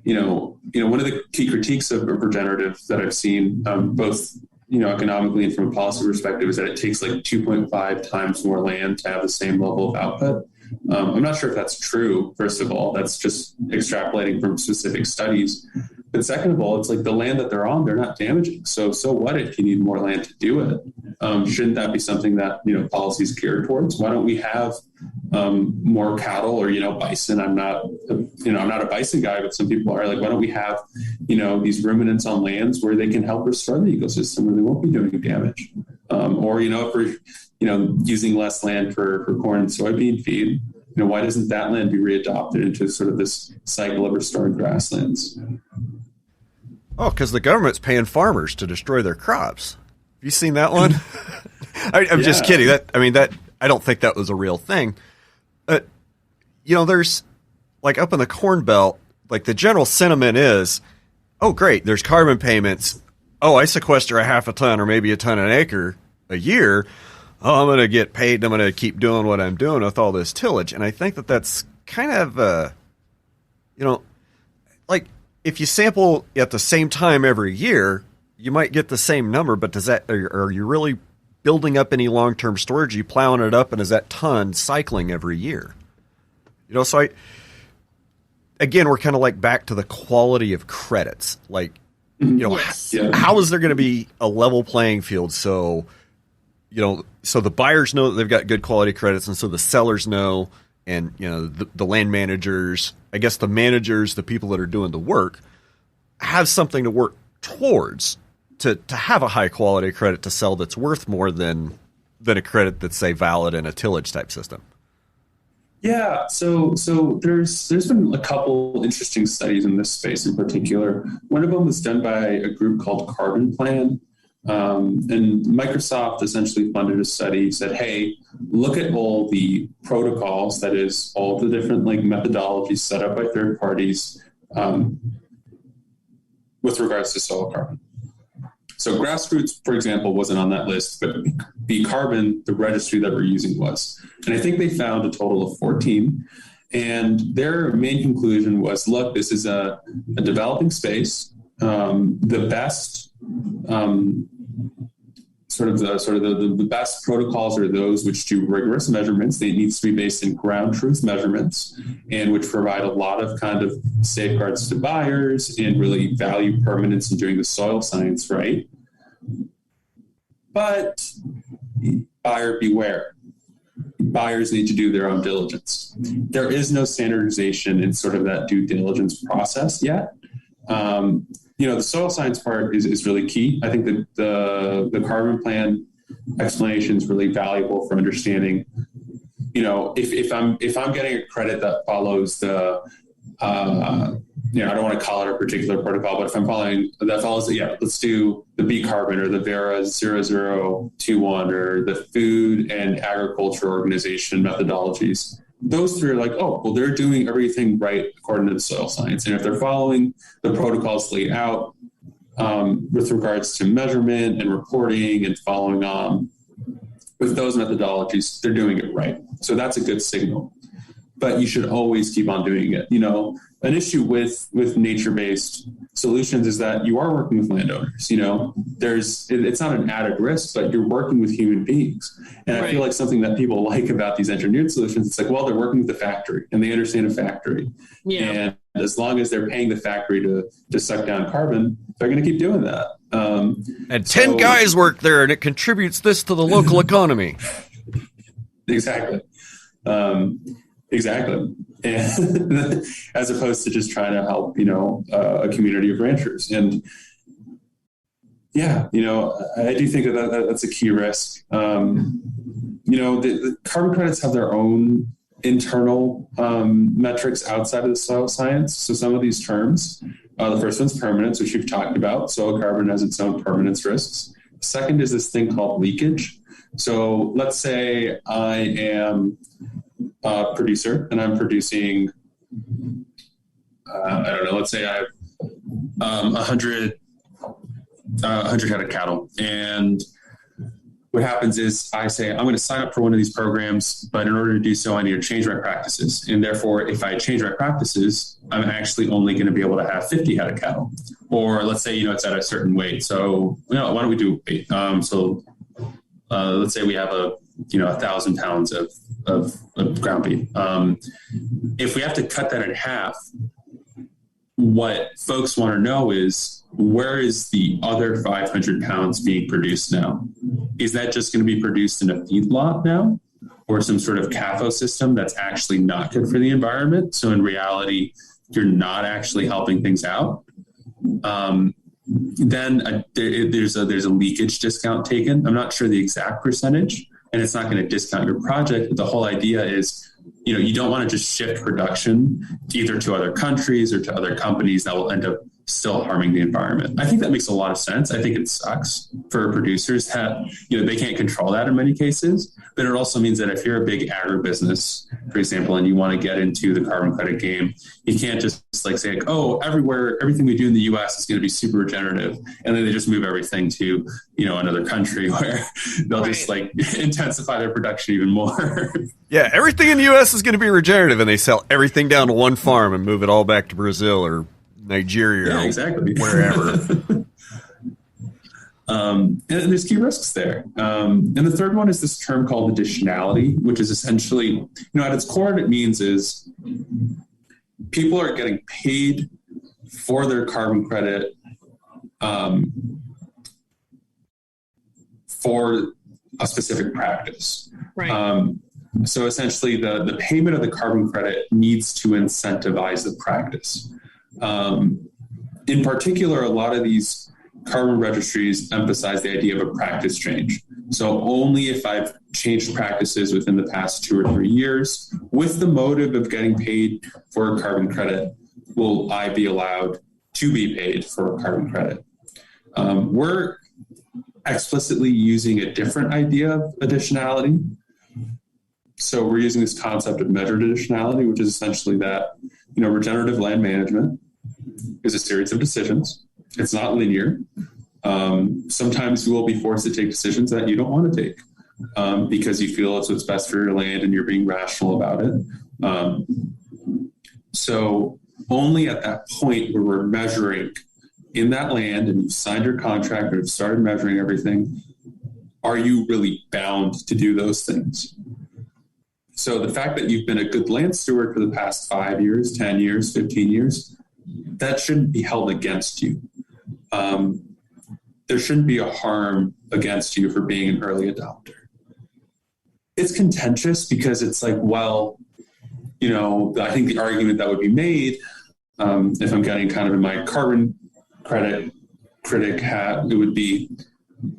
one of the key critiques of regenerative that I've seen, both economically and from a policy perspective, is that it takes like 2.5 times more land to have the same level of output. I'm not sure if that's true. First of all, that's just extrapolating from specific studies. But second of all, it's like the land that they're on, they're not damaging. So what if you need more land to do it? Shouldn't that be something that, policy is geared towards? Why don't we have more cattle or, bison? I'm not a bison guy, but some people are. Like, why don't we have, these ruminants on lands where they can help restore the ecosystem where they won't be doing damage? Or, if we're, using less land for corn and soybean feed, why doesn't that land be readopted into sort of this cycle of restoring grasslands? Oh, because the government's paying farmers to destroy their crops. Have you seen that one? I'm just kidding. I don't think that was a real thing. There's like up in the Corn Belt, like the general sentiment is, oh, great, there's carbon payments. Oh, I sequester a half a ton or maybe a ton an acre a year. Oh, I'm going to get paid. I'm going to keep doing what I'm doing with all this tillage. And I think that that's kind of, like if you sample at the same time every year, you might get the same number, but are you really building up any long-term storage? Are you plowing it up, and is that ton cycling every year? So again, we're kind of like back to the quality of credits. Like, Yes. how is there going to be a level playing field? So, so the buyers know that they've got good quality credits, and so the sellers know, and the land managers, I guess the managers, the people that are doing the work, have something to work towards to have a high quality credit to sell that's worth more than a credit that's, say, valid in a tillage type system. Yeah, so there's been a couple interesting studies in this space in particular. One of them was done by a group called Carbon Plan, and Microsoft essentially funded a study. Said, hey, look at all the protocols, that is, all the different methodologies set up by third parties with regards to soil carbon. So Grassroots, for example, wasn't on that list, but Carbon, the registry that we're using, was. And I think they found a total of 14. And their main conclusion was, look, this is a developing space. The best the best protocols are those which do rigorous measurements. They need to be based in ground truth measurements, and which provide a lot of kind of safeguards to buyers and really value permanence in doing the soil science right. But buyer beware. Buyers need to do their own diligence. There is no standardization in sort of that due diligence process yet. The soil science part is really key. I think that the carbon plan explanation is really valuable for understanding, if I'm getting a credit that follows the, I don't want to call it a particular protocol, but if I'm following that follows, let's do the B carbon or the Vera 0021 or the Food and Agriculture Organization methodologies. Those three are they're doing everything right according to the soil science. And if they're following the protocols laid out with regards to measurement and reporting and following on with those methodologies, they're doing it right. So that's a good signal. But you should always keep on doing it. An issue with nature-based solutions is that you are working with landowners. It's not an added risk, but you're working with human beings. And I feel like something that people like about these engineered solutions, it's they're working with the factory and they understand a factory. Yeah. And as long as they're paying the factory to suck down carbon, they're going to keep doing that. And 10 guys work there, and it contributes this to the local economy. Exactly. Exactly. And as opposed to just trying to help, a community of ranchers. And I do think that's a key risk. The carbon credits have their own internal metrics outside of the soil science. So some of these terms, the first one's permanence, which you've talked about. Soil carbon has its own permanence risks. The second is this thing called leakage. So let's say I am a producer and I'm producing, let's say I have 100 head of cattle. And what happens is I say, I'm going to sign up for one of these programs, but in order to do so, I need to change my practices. And therefore, if I change my practices, I'm actually only going to be able to have 50 head of cattle. Or let's say, it's at a certain weight. So, why don't we do weight? Let's say we have 1,000 pounds of ground beef. If we have to cut that in half, what folks want to know is, where is the other 500 pounds being produced now? Is that just going to be produced in a feedlot now, or some sort of CAFO system that's actually not good for the environment? So in reality, you're not actually helping things out. Then there's a leakage discount taken. I'm not sure the exact percentage, and it's not going to discount your project. But the whole idea is, you don't want to just shift production either to other countries or to other companies that will end up still harming the environment. I think that makes a lot of sense. I think it sucks for producers that, they can't control that in many cases, but it also means that if you're a big agribusiness, for example, and you want to get into the carbon credit game, you can't just say, everything we do in the US is going to be super regenerative. And then they just move everything to, another country where they'll just intensify their production even more. Yeah. Everything in the US is going to be regenerative, and they sell everything down to one farm and move it all back to Brazil or Nigeria, exactly. Wherever. And there's key risks there. And the third one is this term called additionality, which is essentially, at its core, what it means is people are getting paid for their carbon credit for a specific practice. Right. So essentially, the payment of the carbon credit needs to incentivize the practice. In particular, a lot of these carbon registries emphasize the idea of a practice change. So only if I've changed practices within the past 2 or 3 years with the motive of getting paid for a carbon credit will I be allowed to be paid for a carbon credit. We're explicitly using a different idea of additionality. So we're using this concept of measured additionality, which is essentially that, regenerative land management is a series of decisions. It's not linear. Sometimes you will be forced to take decisions that you don't want to take because you feel it's what's best for your land and you're being rational about it. So only at that point where we're measuring in that land and you've signed your contract or have started measuring everything, are you really bound to do those things? So the fact that you've been a good land steward for the past 5 years, 10 years, 15 years, that shouldn't be held against you. There shouldn't be a harm against you for being an early adopter. It's contentious because it's like, well, I think the argument that would be made, if I'm getting kind of in my carbon credit critic hat, it would be,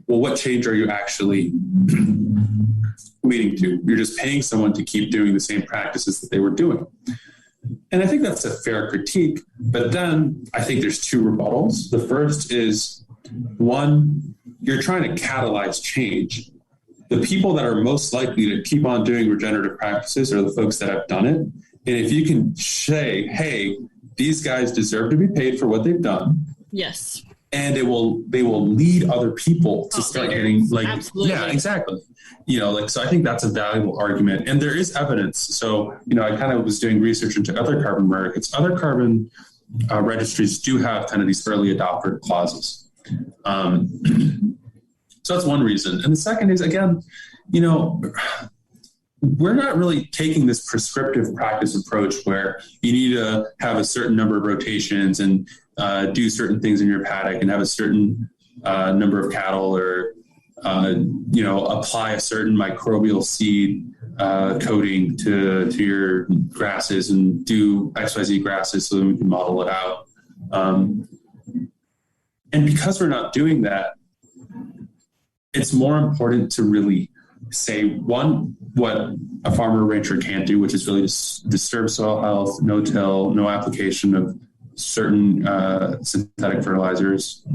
well, what change are you actually leading to? You're just paying someone to keep doing the same practices that they were doing. And I think that's a fair critique, but then I think there's 2 rebuttals. The first is, one, you're trying to catalyze change. The people that are most likely to keep on doing regenerative practices are the folks that have done it. And if you can say, hey, these guys deserve to be paid for what they've done. Yes. And they will lead other people to start getting Absolutely. Yeah, exactly. So I think that's a valuable argument. And there is evidence. So, I kind of was doing research into other carbon markets. Other carbon registries do have kind of these early adopter clauses. So that's one reason. And the second is, again, we're not really taking this prescriptive practice approach where you need to have a certain number of rotations and do certain things in your paddock and have a certain number of cattle or, apply a certain microbial seed coating to your grasses and do XYZ grasses so that we can model it out. And because we're not doing that, it's more important to really say, one, what a farmer or rancher can do, which is really disturb soil health, no-till, no application of certain synthetic fertilizers.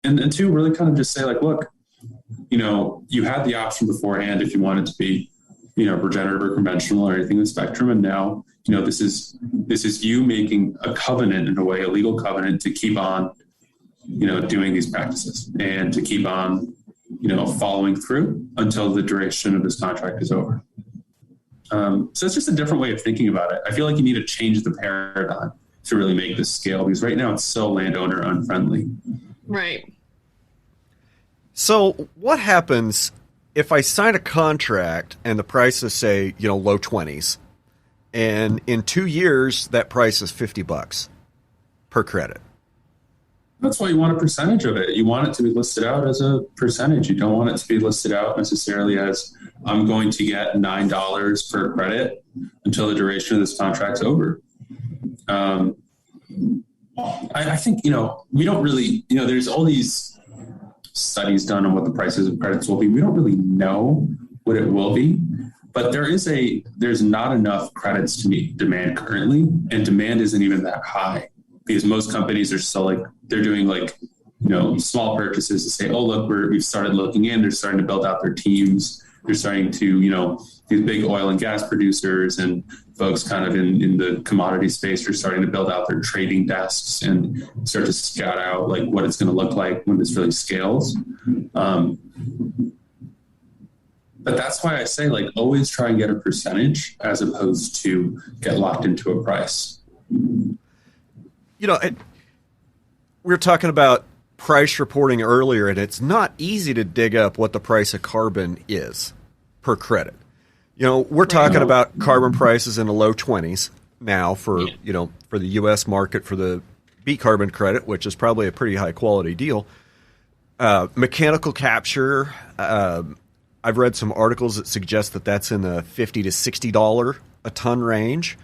And 2, really kind of just say, look, you had the option beforehand if you wanted to be, regenerative or conventional or anything in the spectrum. And now, this is you making a covenant in a way, a legal covenant to keep on, doing these practices and to keep on, following through until the duration of this contract is over. So it's just a different way of thinking about it. I feel like you need to change the paradigm to really make this scale, because right now it's so landowner unfriendly. Right. So what happens if I sign a contract and the price is, say, low 20s, and in 2 years that price is $50 per credit? That's why you want a percentage of it. You want it to be listed out as a percentage. You don't want it to be listed out necessarily as, I'm going to get $9 per credit until the duration of this contract's over. I think, we don't really, there's all these studies done on what the prices of credits will be. We don't really know what it will be, but there's not enough credits to meet demand currently, and demand isn't even that high because most companies are still they're doing small purchases to say, oh, look, we've started looking in, they're starting to build out their teams. They're starting to, these big oil and gas producers and folks kind of in the commodity space are starting to build out their trading desks and start to scout out what it's going to look like when this really scales. But that's why I say always try and get a percentage as opposed to get locked into a price. We were talking about price reporting earlier, and it's not easy to dig up what the price of carbon is per credit. We're talking about carbon prices in the low 20s now for for the U.S. market for the B carbon credit, which is probably a pretty high quality deal. Mechanical capture, I've read some articles that suggest that that's in the $50 to $60 a ton range.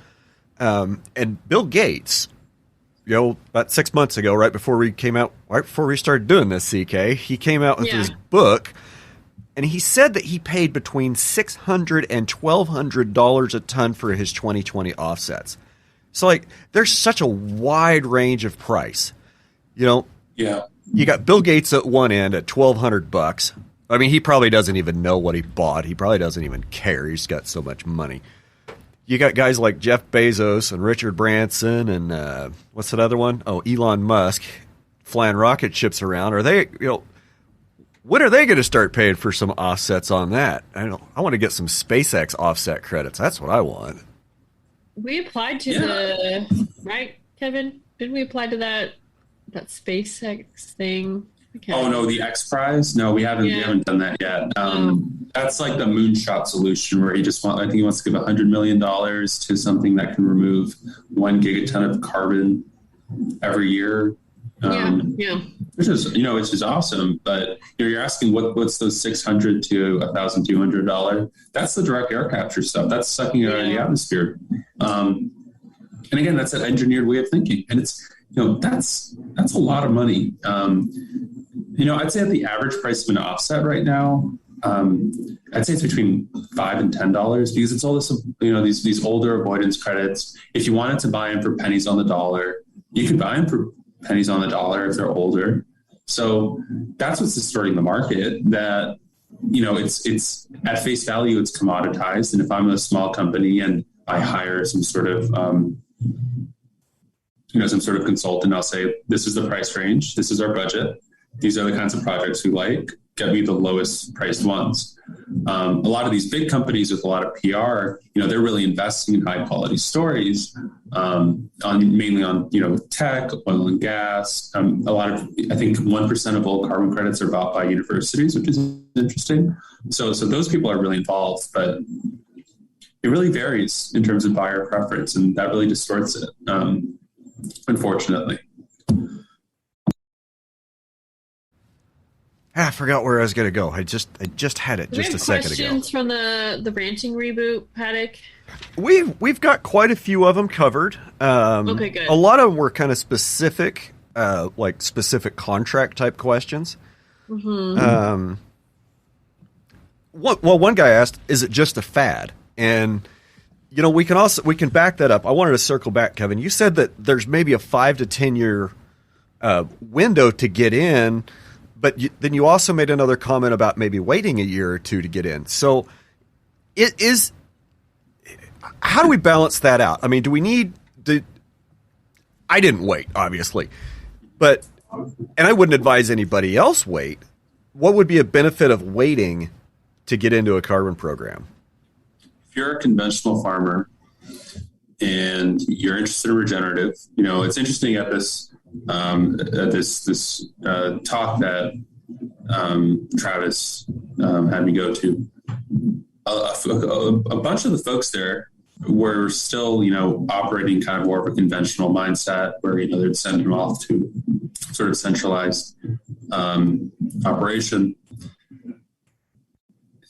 And Bill Gates, about 6 months ago, right before we started doing this, CK, he came out with his book, and he said that he paid between $600 and $1,200 a ton for his 2020 offsets. So, there's such a wide range of price. You got Bill Gates at one end at $1,200. I mean, he probably doesn't even know what he bought. He probably doesn't even care. He's got so much money. You got guys like Jeff Bezos and Richard Branson and what's that other one? Oh, Elon Musk flying rocket ships around. Are they, when are they going to start paying for some offsets on that? I want to get some SpaceX offset credits. That's what I want. We applied to the right, Kevin? Didn't we apply to that SpaceX thing? Oh no, the X Prize? No, we haven't done that yet. That's like the moonshot solution where he wants to give $100 million to something that can remove 1 gigaton of carbon every year. Which is awesome. But you're asking what's those $600 to $1,200? That's the direct air capture stuff. That's sucking it out of the atmosphere. And again, that's an engineered way of thinking, and it's that's a lot of money. I'd say at the average price of an offset right now, I'd say it's between $5 and $10 because it's all this, these older avoidance credits. If you wanted to buy them for pennies on the dollar, you could buy them for pennies on the dollar if they're older. So that's what's distorting the market. That it's at face value, it's commoditized. And if I'm a small company and I hire some sort of consultant, I'll say, this is the price range. This is our budget. These are the kinds of projects we like. Get me the lowest priced ones. A lot of these big companies with a lot of PR, they're really investing in high quality stories, mainly on tech, oil and gas. I think 1% of all carbon credits are bought by universities, which is interesting. So those people are really involved, but it really varies in terms of buyer preference, and that really distorts it, unfortunately. I forgot where I was going to go. I just had it just a second ago. Questions from the ranching reboot, Paddock? We've got quite a few of them covered. Okay, good. A lot of them were kind of specific, like specific contract type questions. Mm-hmm. One guy asked, "Is it just a fad?" And we can back that up. I wanted to circle back, Kevin. You said that there's maybe a 5 to 10 year window to get in. But then you also made another comment about maybe waiting a year or two to get in. So how do we balance that out? I mean, do we need to, I didn't wait, obviously, and I wouldn't advise anybody else wait. What would be a benefit of waiting to get into a carbon program? If you're a conventional farmer and you're interested in regenerative, it's interesting at this talk that Travis had me go to. A bunch of the folks there were still, operating kind of more of a conventional mindset where, they'd send them off to sort of centralized operation.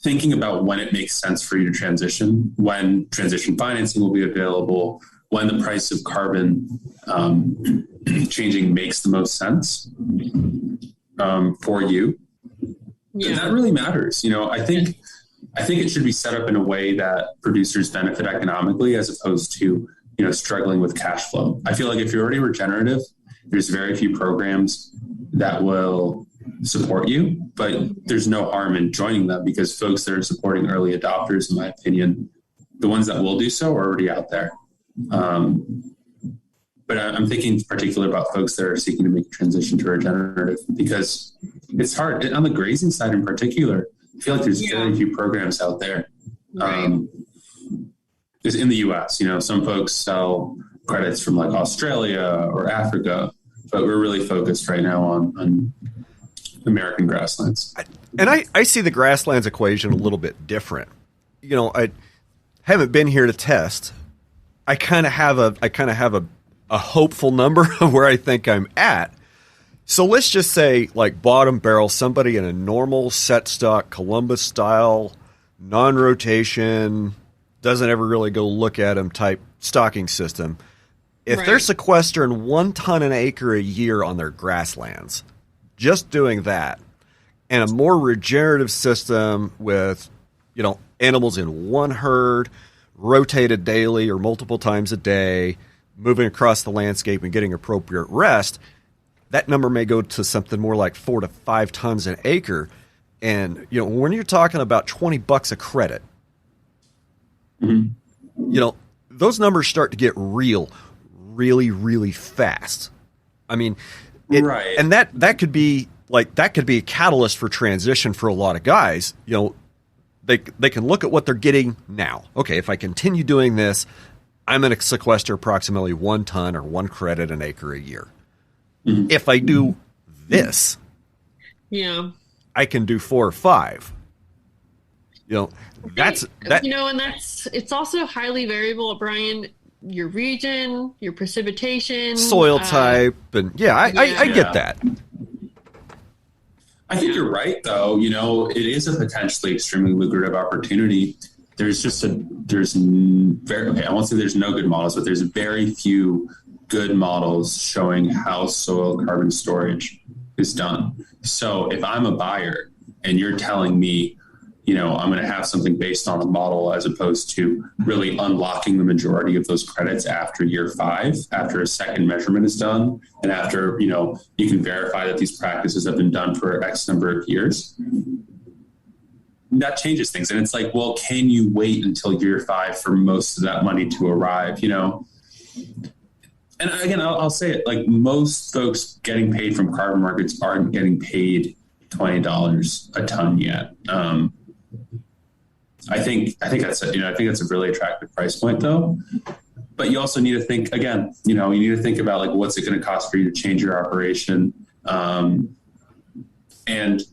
Thinking about when it makes sense for you to transition, when transition financing will be available, when the price of carbon changing makes the most sense for you. Yeah. That really matters. I think it should be set up in a way that producers benefit economically as opposed to, struggling with cash flow. I feel like if you're already regenerative, there's very few programs that will support you, but there's no harm in joining them because folks that are supporting early adopters, in my opinion, the ones that will do so are already out there. But I'm thinking particularly about folks that are seeking to make a transition to regenerative because it's hard. On the grazing side in particular, I feel like there's very few programs out there. Right. There's in the U.S., some folks sell credits from like Australia or Africa, but we're really focused right now on American grasslands. And I see the grasslands equation a little bit different. haven't been here to test. I kind of have a hopeful number of where I think I'm at. So let's just say, like, bottom barrel, somebody in a normal set stock, Columbus style, non-rotation, doesn't ever really go look at them type stocking system. If they're sequestering 1 ton an acre a year on their grasslands, just doing that, and a more regenerative system with, you know, animals in one herd, rotated daily or multiple times a day, moving across the landscape and getting appropriate rest, that number may go to something more like 4 to 5 tons an acre. And, you know, when you're talking about $20 a credit, you know, those numbers start to get real, really, really fast. I mean, and that could be a catalyst for transition for a lot of guys. You know, they can look at what they're getting now. Okay, if I continue doing this, I'm going to sequester approximately 1 ton or 1 credit an acre a year. If I do this, I can do 4 or 5. You know, it's also highly variable, Brian. Your region, your precipitation, soil type, and I get that. I think you're right, though. You know, it is a potentially extremely lucrative opportunity. I won't say there's no good models, but there's very few good models showing how soil carbon storage is done. So if I'm a buyer and you're telling me, you know, I'm going to have something based on a model as opposed to really unlocking the majority of those credits after year 5, after a second measurement is done, and after, you know, you can verify that these practices have been done for X number of years, that changes things. And it's like, well, can you wait until year 5 for most of that money to arrive, you know? And again, I'll say it, like, most folks getting paid from carbon markets aren't getting paid $20 a ton yet. I think that's a really attractive price point, though. But you also need to think, again, you know, you need to think about, like, what's it going to cost for you to change your operation, and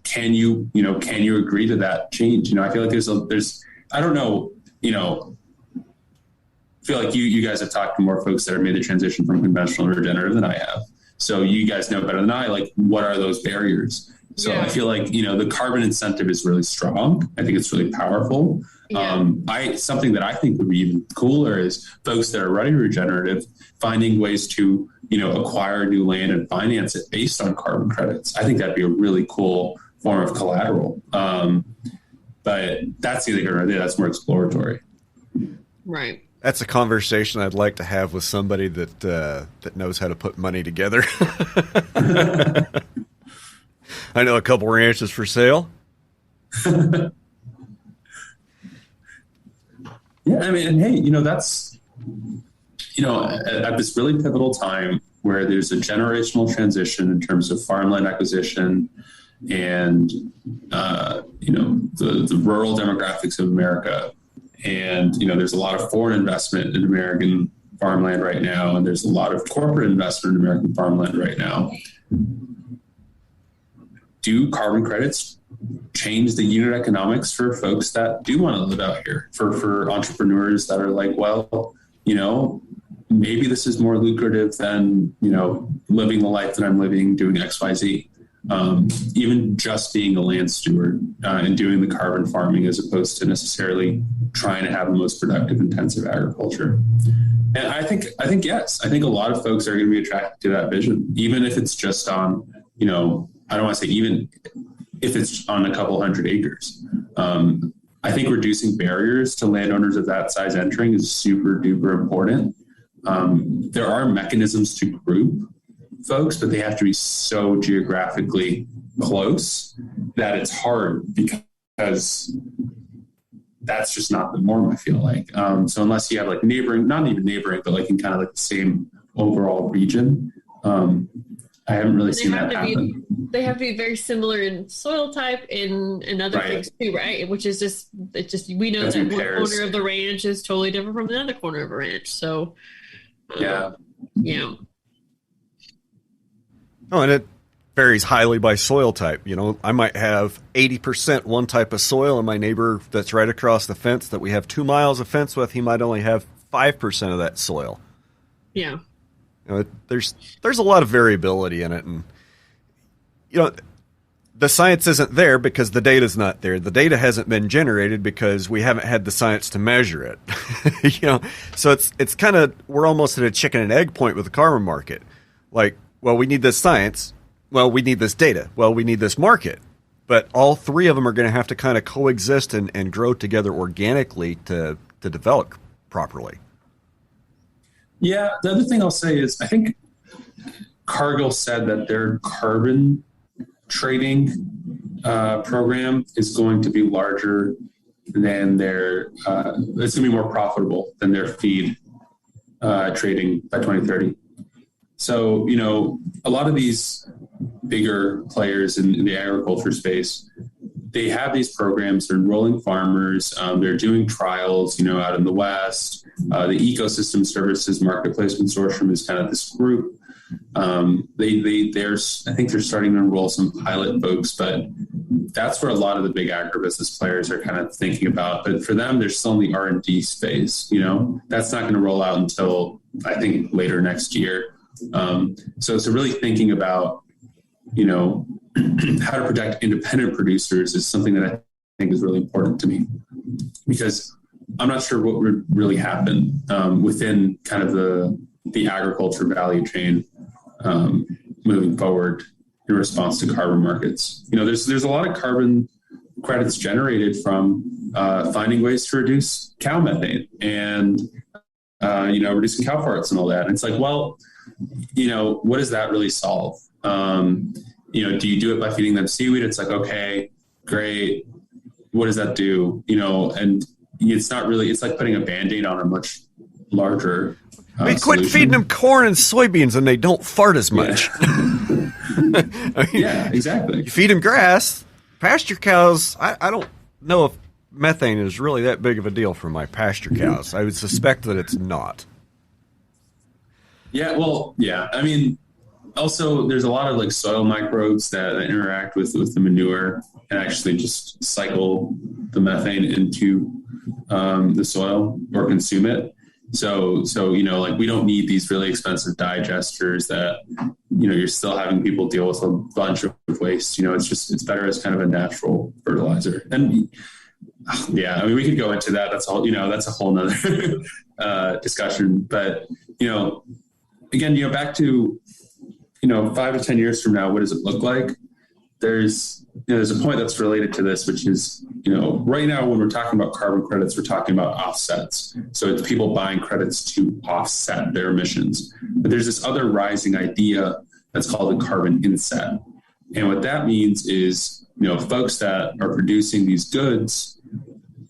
can you agree to that change? You know, I feel like there's I don't know, you know, I feel like you guys have talked to more folks that have made the transition from conventional to regenerative than I have. So you guys know better than I, like, what are those barriers? So I feel like, you know, the carbon incentive is really strong. I think it's really powerful. Something that I think would be even cooler is folks that are running regenerative, finding ways to, you know, acquire new land and finance it based on carbon credits. I think that'd be a really cool form of collateral. But that's either good or idea. That's more exploratory. Right. That's a conversation I'd like to have with somebody that knows how to put money together. I know a couple ranches for sale. Yeah, I mean, and hey, you know, that's, you know, at this really pivotal time where there's a generational transition in terms of farmland acquisition and, you know, the rural demographics of America. And, you know, there's a lot of foreign investment in American farmland right now, and there's a lot of corporate investment in American farmland right now. Do carbon credits change the unit economics for folks that do want to live out here? For entrepreneurs that are like, well, you know, maybe this is more lucrative than, you know, living the life that I'm living, doing X, Y, Z. Even just being a land steward and doing the carbon farming as opposed to necessarily trying to have the most productive, intensive agriculture. And I think yes, I think a lot of folks are going to be attracted to that vision, even if it's just on, you know, I don't want to say even if it's on a couple hundred acres. I think reducing barriers to landowners of that size entering is super duper important. There are mechanisms to group folks, but they have to be so geographically close that it's hard because that's just not the norm, I feel like. So unless you have like neighboring, not even neighboring, but like in kind of like the same overall region, I haven't really seen that happen. They have to be very similar in soil type and other things too, right? Which is just, we know that one corner of the ranch is totally different from the other corner of a ranch. So, Oh, and varies highly by soil type. You know, I might have 80% one type of soil, and my neighbor that's right across the fence that we have 2 miles of fence with, he might only have 5% of that soil. Yeah. You know, there's a lot of variability in it, and you know, the science isn't there because the data's not there. The data hasn't been generated because we haven't had the science to measure it. You know, so it's kind of, we're almost at a chicken and egg point with the carbon market. Like, well, we need this science. Well, we need this data. Well, we need this market. But all three of them are going to have to kind of coexist and grow together organically to develop properly. Yeah, the other thing I'll say is I think Cargill said that their carbon trading program is going to be larger than their, it's going to be more profitable than their feed trading by 2030. So, you know, a lot of these bigger players in the agriculture space, they have these programs, they're enrolling farmers, they're doing trials, you know, out in the West. The Ecosystem Services Marketplace Consortium is kind of this group. I think they're starting to enroll some pilot folks, but that's where a lot of the big agribusiness players are kind of thinking about. But for them, they're still in the R&D space, you know, that's not going to roll out until I think later next year. So really thinking about, you know, how to protect independent producers is something that I think is really important to me, because I'm not sure what would really happen within kind of the agriculture value chain moving forward in response to carbon markets. You know, there's a lot of carbon credits generated from finding ways to reduce cow methane and you know, reducing cow farts and all that. And it's like, well, you know, what does that really solve? You know, do you do it by feeding them seaweed? It's like, okay, great. What does that do? You know, and it's not really, it's like putting a Band-Aid on a much larger we quit feeding them corn and soybeans and they don't fart as much. Yeah, I mean, yeah, exactly. You feed them grass. Pasture cows, I don't know if methane is really that big of a deal for my pasture cows. I would suspect that it's not. Yeah, well, yeah. I mean, also there's a lot of like soil microbes that interact with the manure and actually just cycle the methane into the soil or consume it. So, you know, like we don't need these really expensive digesters that, you know, you're still having people deal with a bunch of waste. You know, it's better as kind of a natural fertilizer. And yeah, I mean, we could go into that. That's all, you know, that's a whole nother discussion. But, you know, again, you know, back to, you know, 5 to 10 years from now, what does it look like? There's a point that's related to this, which is, you know, right now when we're talking about carbon credits, we're talking about offsets. So it's people buying credits to offset their emissions. But there's this other rising idea that's called a carbon inset. And what that means is, you know, folks that are producing these goods,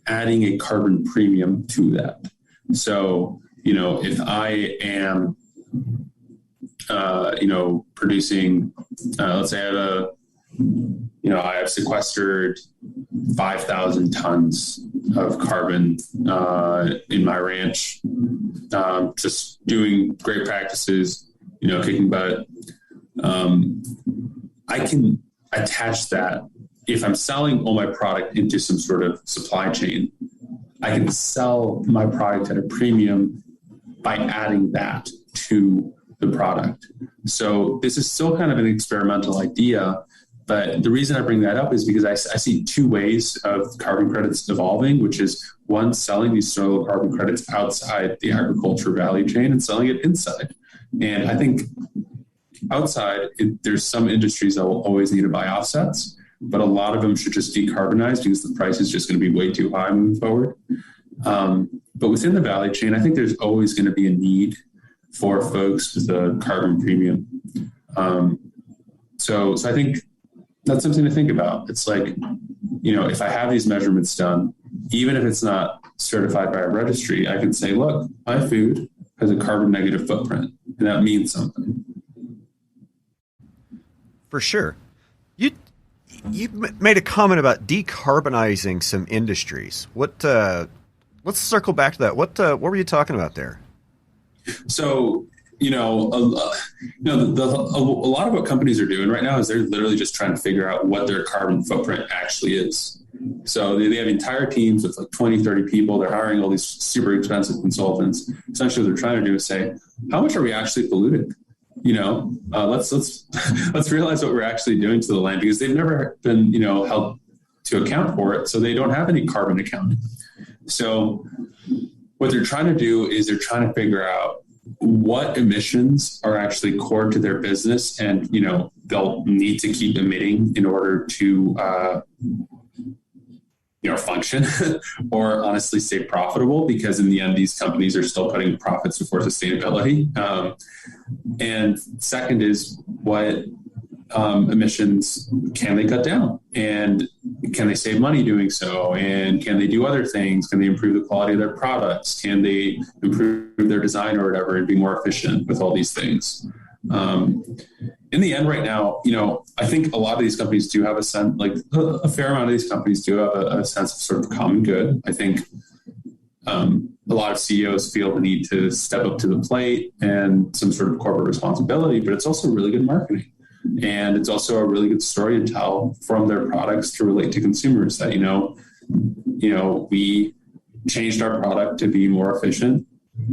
adding a carbon premium to that. So, you know, if I am, you know, producing, let's say I have sequestered 5,000 tons of carbon in my ranch, just doing great practices, you know, kicking butt. I can attach that. If I'm selling all my product into some sort of supply chain, I can sell my product at a premium by adding that to the product. So this is still kind of an experimental idea, but the reason I bring that up is because I see two ways of carbon credits evolving, which is one, selling these soil carbon credits outside the agriculture value chain and selling it inside. And I think outside, there's some industries that will always need to buy offsets, but a lot of them should just decarbonize because the price is just going to be way too high moving forward. But within the value chain, I think there's always going to be a need for folks with a carbon premium. So I think that's something to think about. It's like, you know, if I have these measurements done, even if it's not certified by a registry, I can say, look, my food has a carbon negative footprint, and that means something. For sure. You made a comment about decarbonizing some industries. Let's circle back to that. What were you talking about there? So a lot of what companies are doing right now is they're literally just trying to figure out what their carbon footprint actually is. So they have entire teams with like 20, 30 people. They're hiring all these super expensive consultants. Essentially, what they're trying to do is say, how much are we actually polluting? Let's realize what we're actually doing to the land, because they've never been, held to account for it. So they don't have any carbon accounting. So what they're trying to do is they're trying to figure out what emissions are actually core to their business, and they'll need to keep emitting in order to function or honestly stay profitable, because in the end these companies are still putting profits before sustainability. And second is, what emissions can they cut down, and can they save money doing so, and can they do other things? Can they improve the quality of their products? Can they improve their design or whatever and be more efficient with all these things? In the end right now, I think a lot of these companies do have a sense, like a fair amount of these companies do have a sense of sort of common good. I think a lot of CEOs feel the need to step up to the plate and some sort of corporate responsibility, but it's also really good marketing. And it's also a really good story to tell from their products to relate to consumers that, we changed our product to be more efficient,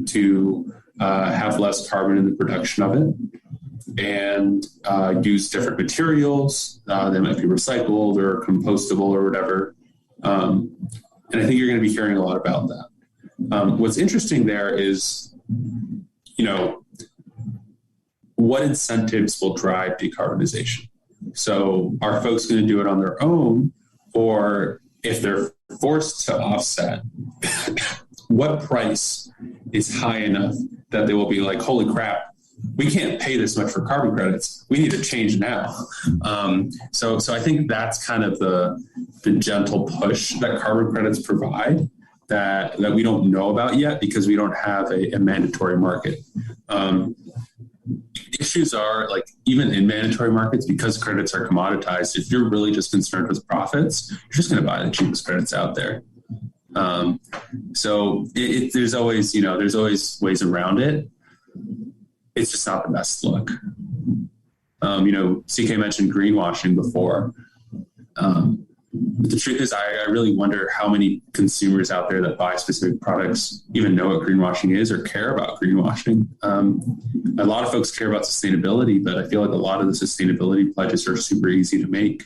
to have less carbon in the production of it, and use different materials. They might be recycled or compostable or whatever. And I think you're going to be hearing a lot about that. What's interesting there is, what incentives will drive decarbonization? So are folks going to do it on their own, or if they're forced to offset, what price is high enough that they will be like, holy crap, we can't pay this much for carbon credits. We need to change now. So I think that's kind of the gentle push that carbon credits provide that we don't know about yet, because we don't have a mandatory market. Issues are, like, even in mandatory markets, because credits are commoditized, if you're really just concerned with profits, you're just going to buy the cheapest credits out there. So there's always ways around it. It's just not the best look. CK mentioned greenwashing before. But the truth is, I really wonder how many consumers out there that buy specific products even know what greenwashing is or care about greenwashing. A lot of folks care about sustainability, but I feel like a lot of the sustainability pledges are super easy to make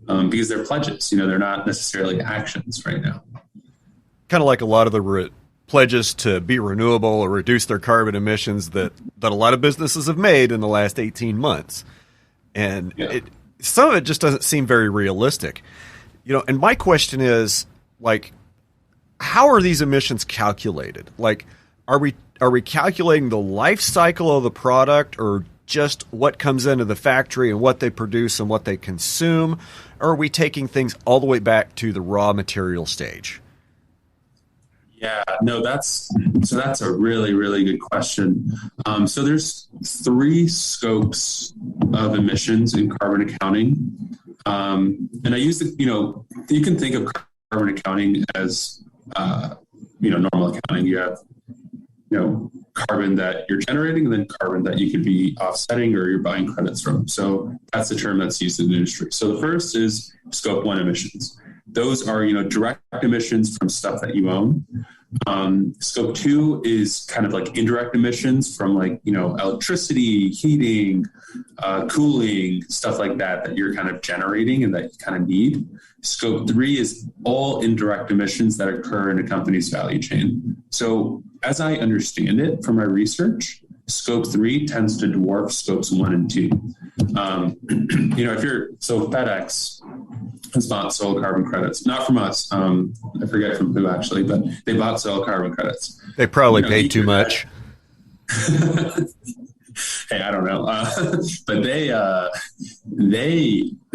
because they're pledges. They're not necessarily actions right now. Kind of like a lot of the pledges to be renewable or reduce their carbon emissions that a lot of businesses have made in the last 18 months. And some of it just doesn't seem very realistic. And my question is, like, how are these emissions calculated? Like, are we calculating the life cycle of the product, or just what comes into the factory and what they produce and what they consume? Or are we taking things all the way back to the raw material stage? Yeah, no, that's a really, really good question. So there's 3 scopes of emissions in carbon accounting. And I use you can think of carbon accounting as, normal accounting. You have, carbon that you're generating, and then carbon that you could be offsetting or you're buying credits from. So that's the term that's used in the industry. So the first is scope 1 emissions. Those are, direct emissions from stuff that you own. Scope 2 is kind of like indirect emissions from, like, electricity, heating, cooling, stuff like that you're kind of generating and that you kind of need. Scope 3 is all indirect emissions that occur in a company's value chain. So as I understand it from my research, Scope 3 tends to dwarf scopes 1 and 2. So FedEx has bought soil carbon credits, not from us. I forget from who actually, but they bought soil carbon credits. They probably paid too much. Hey, I don't know. But they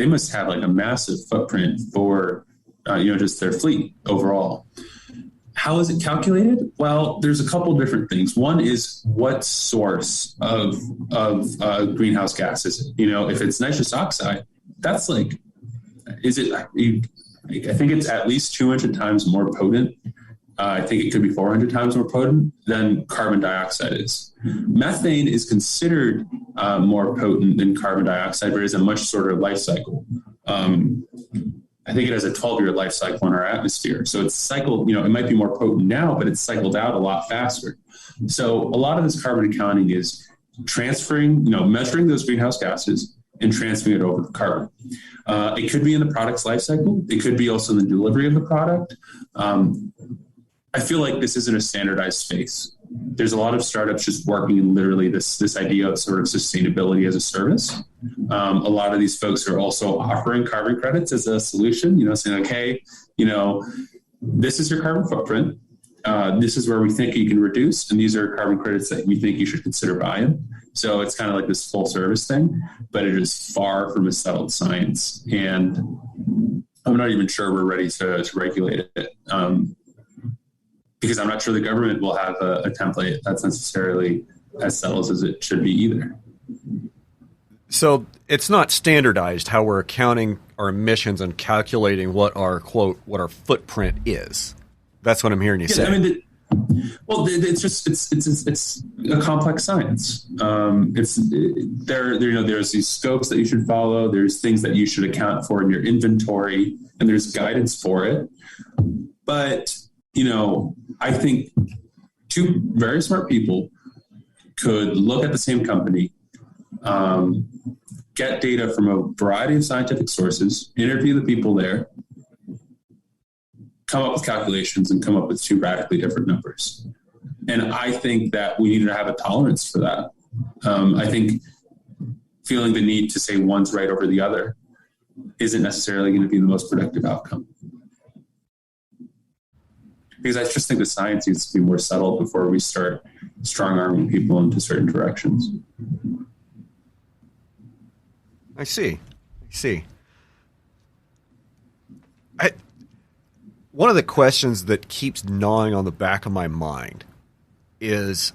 must have like a massive footprint for, just their fleet overall. How is it calculated? Well, there's a couple different things. One is what source of greenhouse gas is it? If it's nitrous oxide, that's like, I think it's at least 200 times more potent I think it could be 400 times more potent than carbon dioxide is. Methane is considered more potent than carbon dioxide, but it has a much shorter life cycle. I think it has a 12-year life cycle in our atmosphere. So it's cycled, it might be more potent now, but it's cycled out a lot faster. So a lot of this carbon accounting is transferring, measuring those greenhouse gases and transferring it over to carbon. It could be in the product's life cycle. It could be also in the delivery of the product. I feel like this isn't a standardized space. There's a lot of startups just working in literally this idea of sort of sustainability as a service. A lot of these folks are also offering carbon credits as a solution, saying like, hey, this is your carbon footprint. This is where we think you can reduce, and these are carbon credits that we think you should consider buying. So it's kind of like this full service thing, but it is far from a settled science. And I'm not even sure we're ready to regulate it. Because I'm not sure the government will have a template that's necessarily as settled as it should be either. So it's not standardized how we're accounting our emissions and calculating what our, quote, what our footprint is. That's what I'm hearing you say. I mean, it's a complex science. There's these scopes that you should follow. There's things that you should account for in your inventory, and there's guidance for it. But I think two very smart people could look at the same company, get data from a variety of scientific sources, interview the people there, come up with calculations, and come up with two radically different numbers. And I think that we need to have a tolerance for that. I think feeling the need to say one's right over the other isn't necessarily going to be the most productive outcome. Because I just think the science needs to be more settled before we start strong-arming people into certain directions. I see. One of the questions that keeps gnawing on the back of my mind is,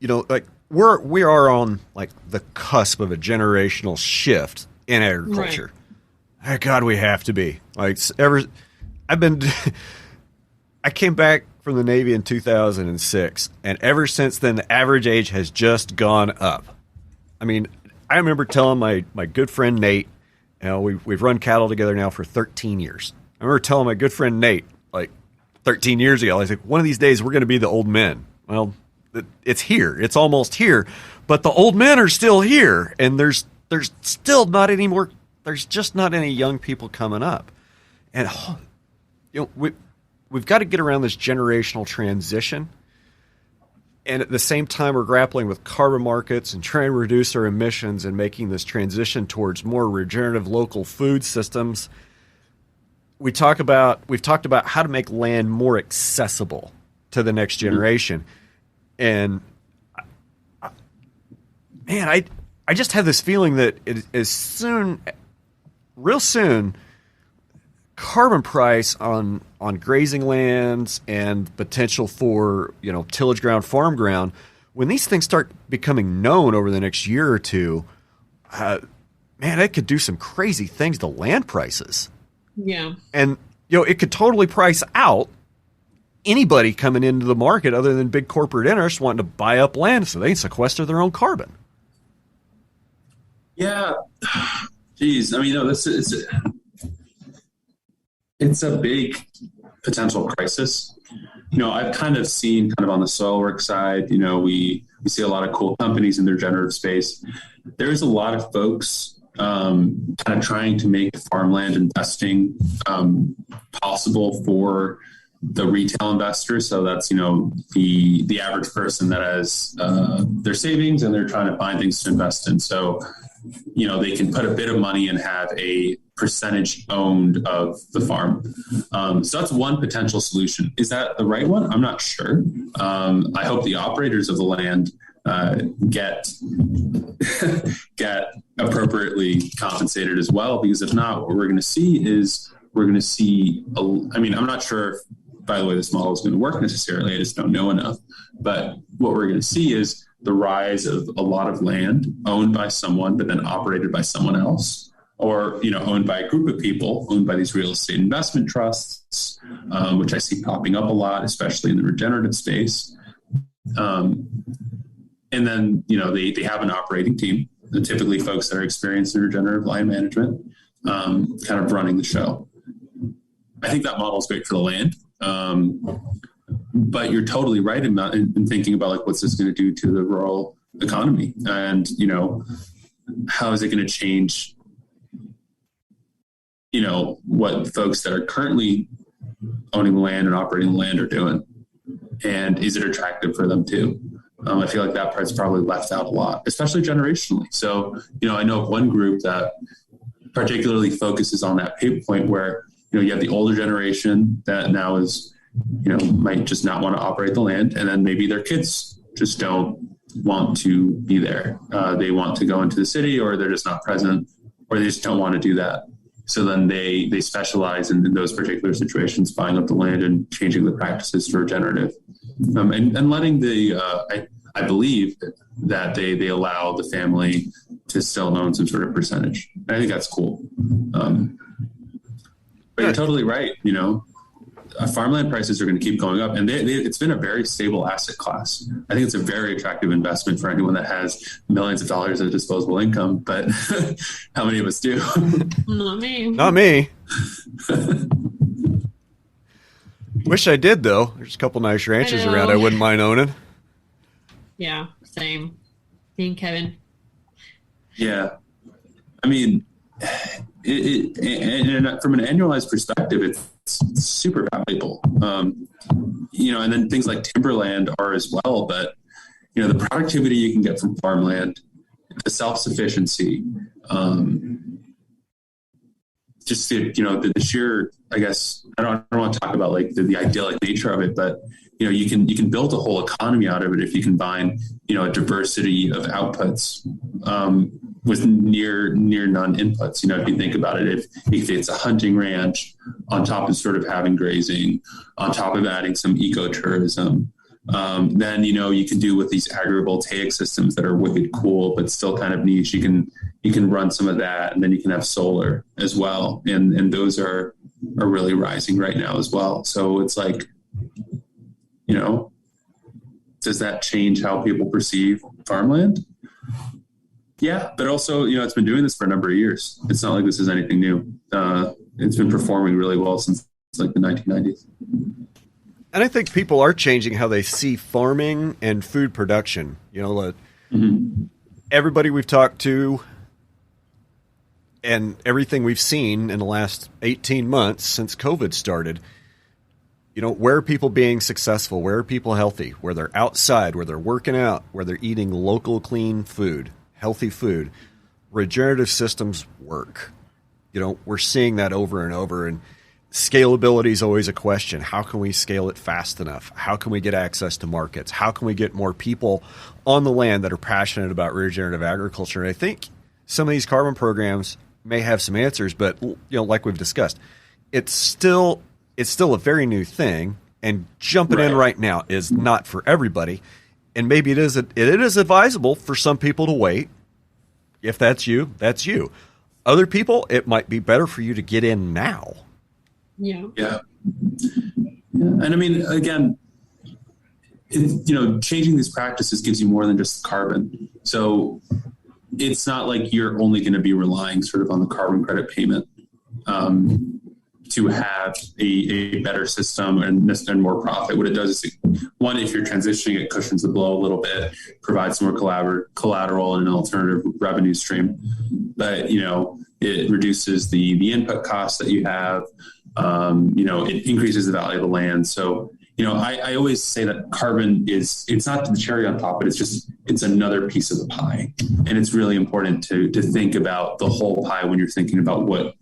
like we are on like the cusp of a generational shift in agriculture. Right. Thank God we have to be. I came back from the Navy in 2006, and ever since then, the average age has just gone up. I mean, I remember telling my good friend Nate, we've run cattle together now for 13 years. I remember telling my good friend Nate, like 13 years ago, I was like, one of these days we're going to be the old men. Well, it's here. It's almost here. But the old men are still here, and there's still not any more. There's just not any young people coming up. And, we've got to get around this generational transition. And at the same time, we're grappling with carbon markets and trying to reduce our emissions and making this transition towards more regenerative local food systems. We've talked about how to make land more accessible to the next generation. And man, I just have this feeling that real soon, carbon price on grazing lands and potential for tillage ground, farm ground, when these things start becoming known over the next year or two, man, it could do some crazy things to land prices. Yeah, and it could totally price out anybody coming into the market other than big corporate interests wanting to buy up land so they can sequester their own carbon. Yeah, geez, I mean, it's a big potential crisis. I've kind of seen on the soil work side, we see a lot of cool companies in the regenerative space. There's a lot of folks kind of trying to make farmland investing possible for the retail investor. So that's, the average person that has their savings and they're trying to find things to invest in. So, they can put a bit of money and have a percentage owned of the farm. So that's one potential solution. Is that the right one? I'm not sure. I hope the operators of the land get appropriately compensated as well, because if not, what we're going to see is I'm not sure if, by the way, this model is going to work necessarily. I just don't know enough. But what we're going to see is the rise of a lot of land owned by someone, but then operated by someone else. or, owned by a group of people, owned by these real estate investment trusts, which I see popping up a lot, especially in the regenerative space. And then, they have an operating team, typically folks that are experienced in regenerative land management, kind of running the show. I think that model is great for the land. But you're totally right in thinking about like, what's this going to do to the rural economy? And, how is it going to change, what folks that are currently owning land and operating land are doing? And is it attractive for them too? I feel like that part's probably left out a lot, especially generationally. So, I know of one group that particularly focuses on that pain point where, you have the older generation that now is, might just not want to operate the land. And then maybe their kids just don't want to be there. They want to go into the city, or they're just not present, or they just don't want to do that. So then they specialize in those particular situations, buying up the land and changing the practices for regenerative. And letting I believe that they allow the family to still own some sort of percentage. I think that's cool. But you're totally right. Farmland prices are going to keep going up, and it's been a very stable asset class. I think it's a very attractive investment for anyone that has millions of dollars of disposable income. But how many of us do? Not me. Not me. Wish I did, though. There's a couple nice ranches around I wouldn't mind owning. Yeah, same. Me and Kevin. Yeah. I mean, and from an annualized perspective, it's super valuable. And then things like timberland are as well. But, the productivity you can get from farmland, the self-sufficiency, just the sheer, I guess, I don't want to talk about like the idyllic nature of it, but you can build a whole economy out of it if you combine a diversity of outputs with near none inputs. If you think about it, if it's a hunting ranch on top of sort of having grazing, on top of adding some ecotourism, then you can do with these agrivoltaic systems that are wicked cool but still kind of niche. You can run some of that, and then you can have solar as well, and those are really rising right now as well. So it's like, does that change how people perceive farmland? Yeah, but also, it's been doing this for a number of years. It's not like this is anything new. It's been performing really well since like the 1990s. And I think people are changing how they see farming and food production. Everybody we've talked to and everything we've seen in the last 18 months since COVID started, where are people being successful? Where are people healthy? Where they're outside, where they're working out, where they're eating local, clean food, healthy food. Regenerative systems work. We're seeing that over and over, and scalability is always a question. How can we scale it fast enough? How can we get access to markets? How can we get more people on the land that are passionate about regenerative agriculture? And I think some of these carbon programs may have some answers, but like we've discussed, it's still a very new thing, and jumping in right now is not for everybody. And maybe it is advisable for some people to wait. If that's you, that's you. Other people, it might be better for you to get in now. Yeah. And I mean, again, changing these practices gives you more than just carbon. So it's not like you're only going to be relying sort of on the carbon credit payment to have a better system and more profit. What it does is, one, if you're transitioning, it cushions the blow a little bit, provides some more collateral and an alternative revenue stream. But, it reduces the input costs that you have. It increases the value of the land. So, I always say that carbon it's not the cherry on top, but it's another piece of the pie. And it's really important to think about the whole pie when you're thinking about what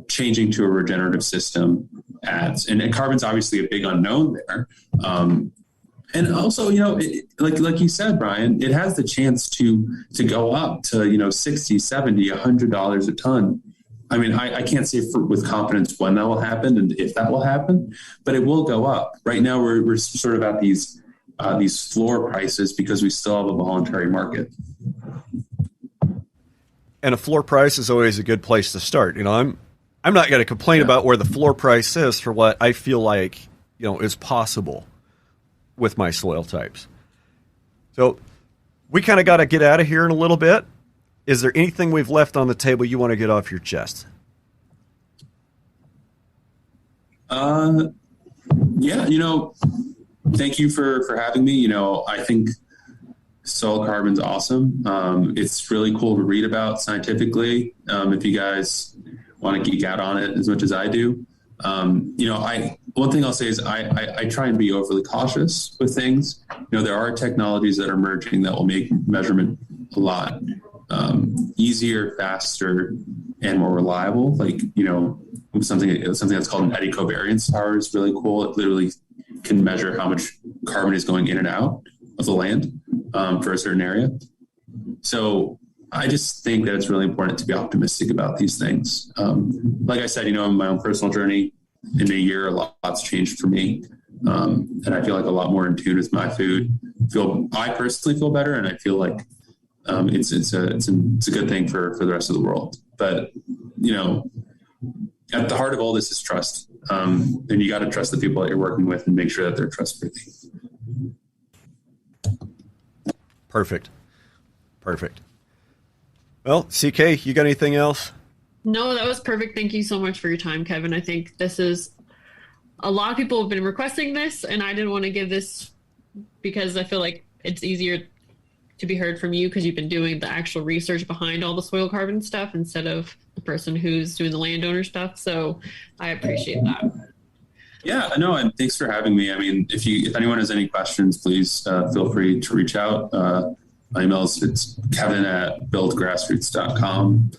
changing to a regenerative system adds. And carbon's obviously a big unknown there. And also, like you said, Brian, it has the chance to go up to, $60, $70, $100 a ton. I mean, I can't say with confidence when that will happen and if that will happen, but it will go up. Right now, we're sort of at these floor prices because we still have a voluntary market. And a floor price is always a good place to start. I'm not going to complain about where the floor price is for what I feel like, is possible with my soil types. So we kind of got to get out of here in a little bit. Is there anything we've left on the table you want to get off your chest? Yeah, thank you for having me. I think soil carbon's awesome. It's really cool to read about scientifically. If you guys want to geek out on it as much as I do, one thing I'll say is I try and be overly cautious with things. There are technologies that are emerging that will make measurement a lot easier, faster, and more reliable. Like, something that's called an eddy covariance tower is really cool. It literally can measure how much carbon is going in and out of the land for a certain area. So I just think that it's really important to be optimistic about these things. Like I said, in my own personal journey, in a year, a lot's changed for me. And I feel like a lot more in tune with my food. I personally feel better, and I feel like it's a good thing for the rest of the world. But, at the heart of all this is trust. And you got to trust the people that you're working with and make sure that they're trustworthy. Perfect. Well, CK, you got anything else? No, that was perfect. Thank you so much for your time, Kevin. I think this is a lot of people have been requesting this, and I didn't want to give this because I feel like it's easier to be heard from you because you've been doing the actual research behind all the soil carbon stuff instead of the person who's doing the landowner stuff. So I appreciate that. Yeah, no, and thanks for having me. I mean, if anyone has any questions, please feel free to reach out. My email it's kevin@buildgrassroots.com.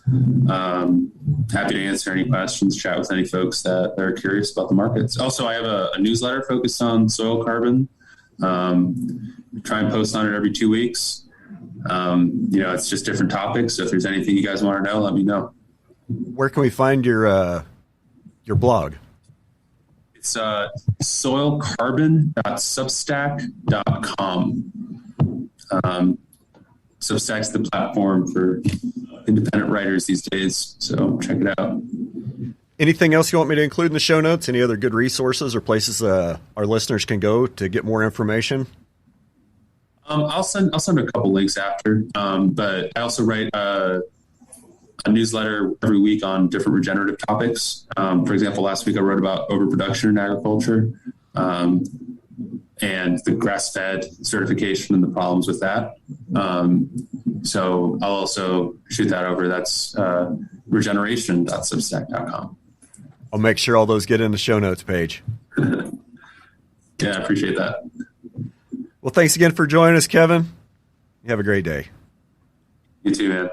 Happy to answer any questions, chat with any folks that are curious about the markets. Also, I have a newsletter focused on soil carbon. Try and post on it every 2 weeks. It's just different topics. So if there's anything you guys want to know, let me know. Where can we find your blog? It's soilcarbon.substack.com. Substack's the platform for independent writers these days, so check it out. Anything else you want me to include in the show notes? Any other good resources or places our listeners can go to get more information? I'll send a couple links after, but I also write a newsletter every week on different regenerative topics. For example, last week I wrote about overproduction in agriculture and the grass-fed certification and the problems with that. So I'll also shoot that over. That's regeneration.substack.com. I'll make sure all those get in the show notes page. Yeah, I appreciate that. Well, thanks again for joining us, Kevin. You have a great day. You too, man.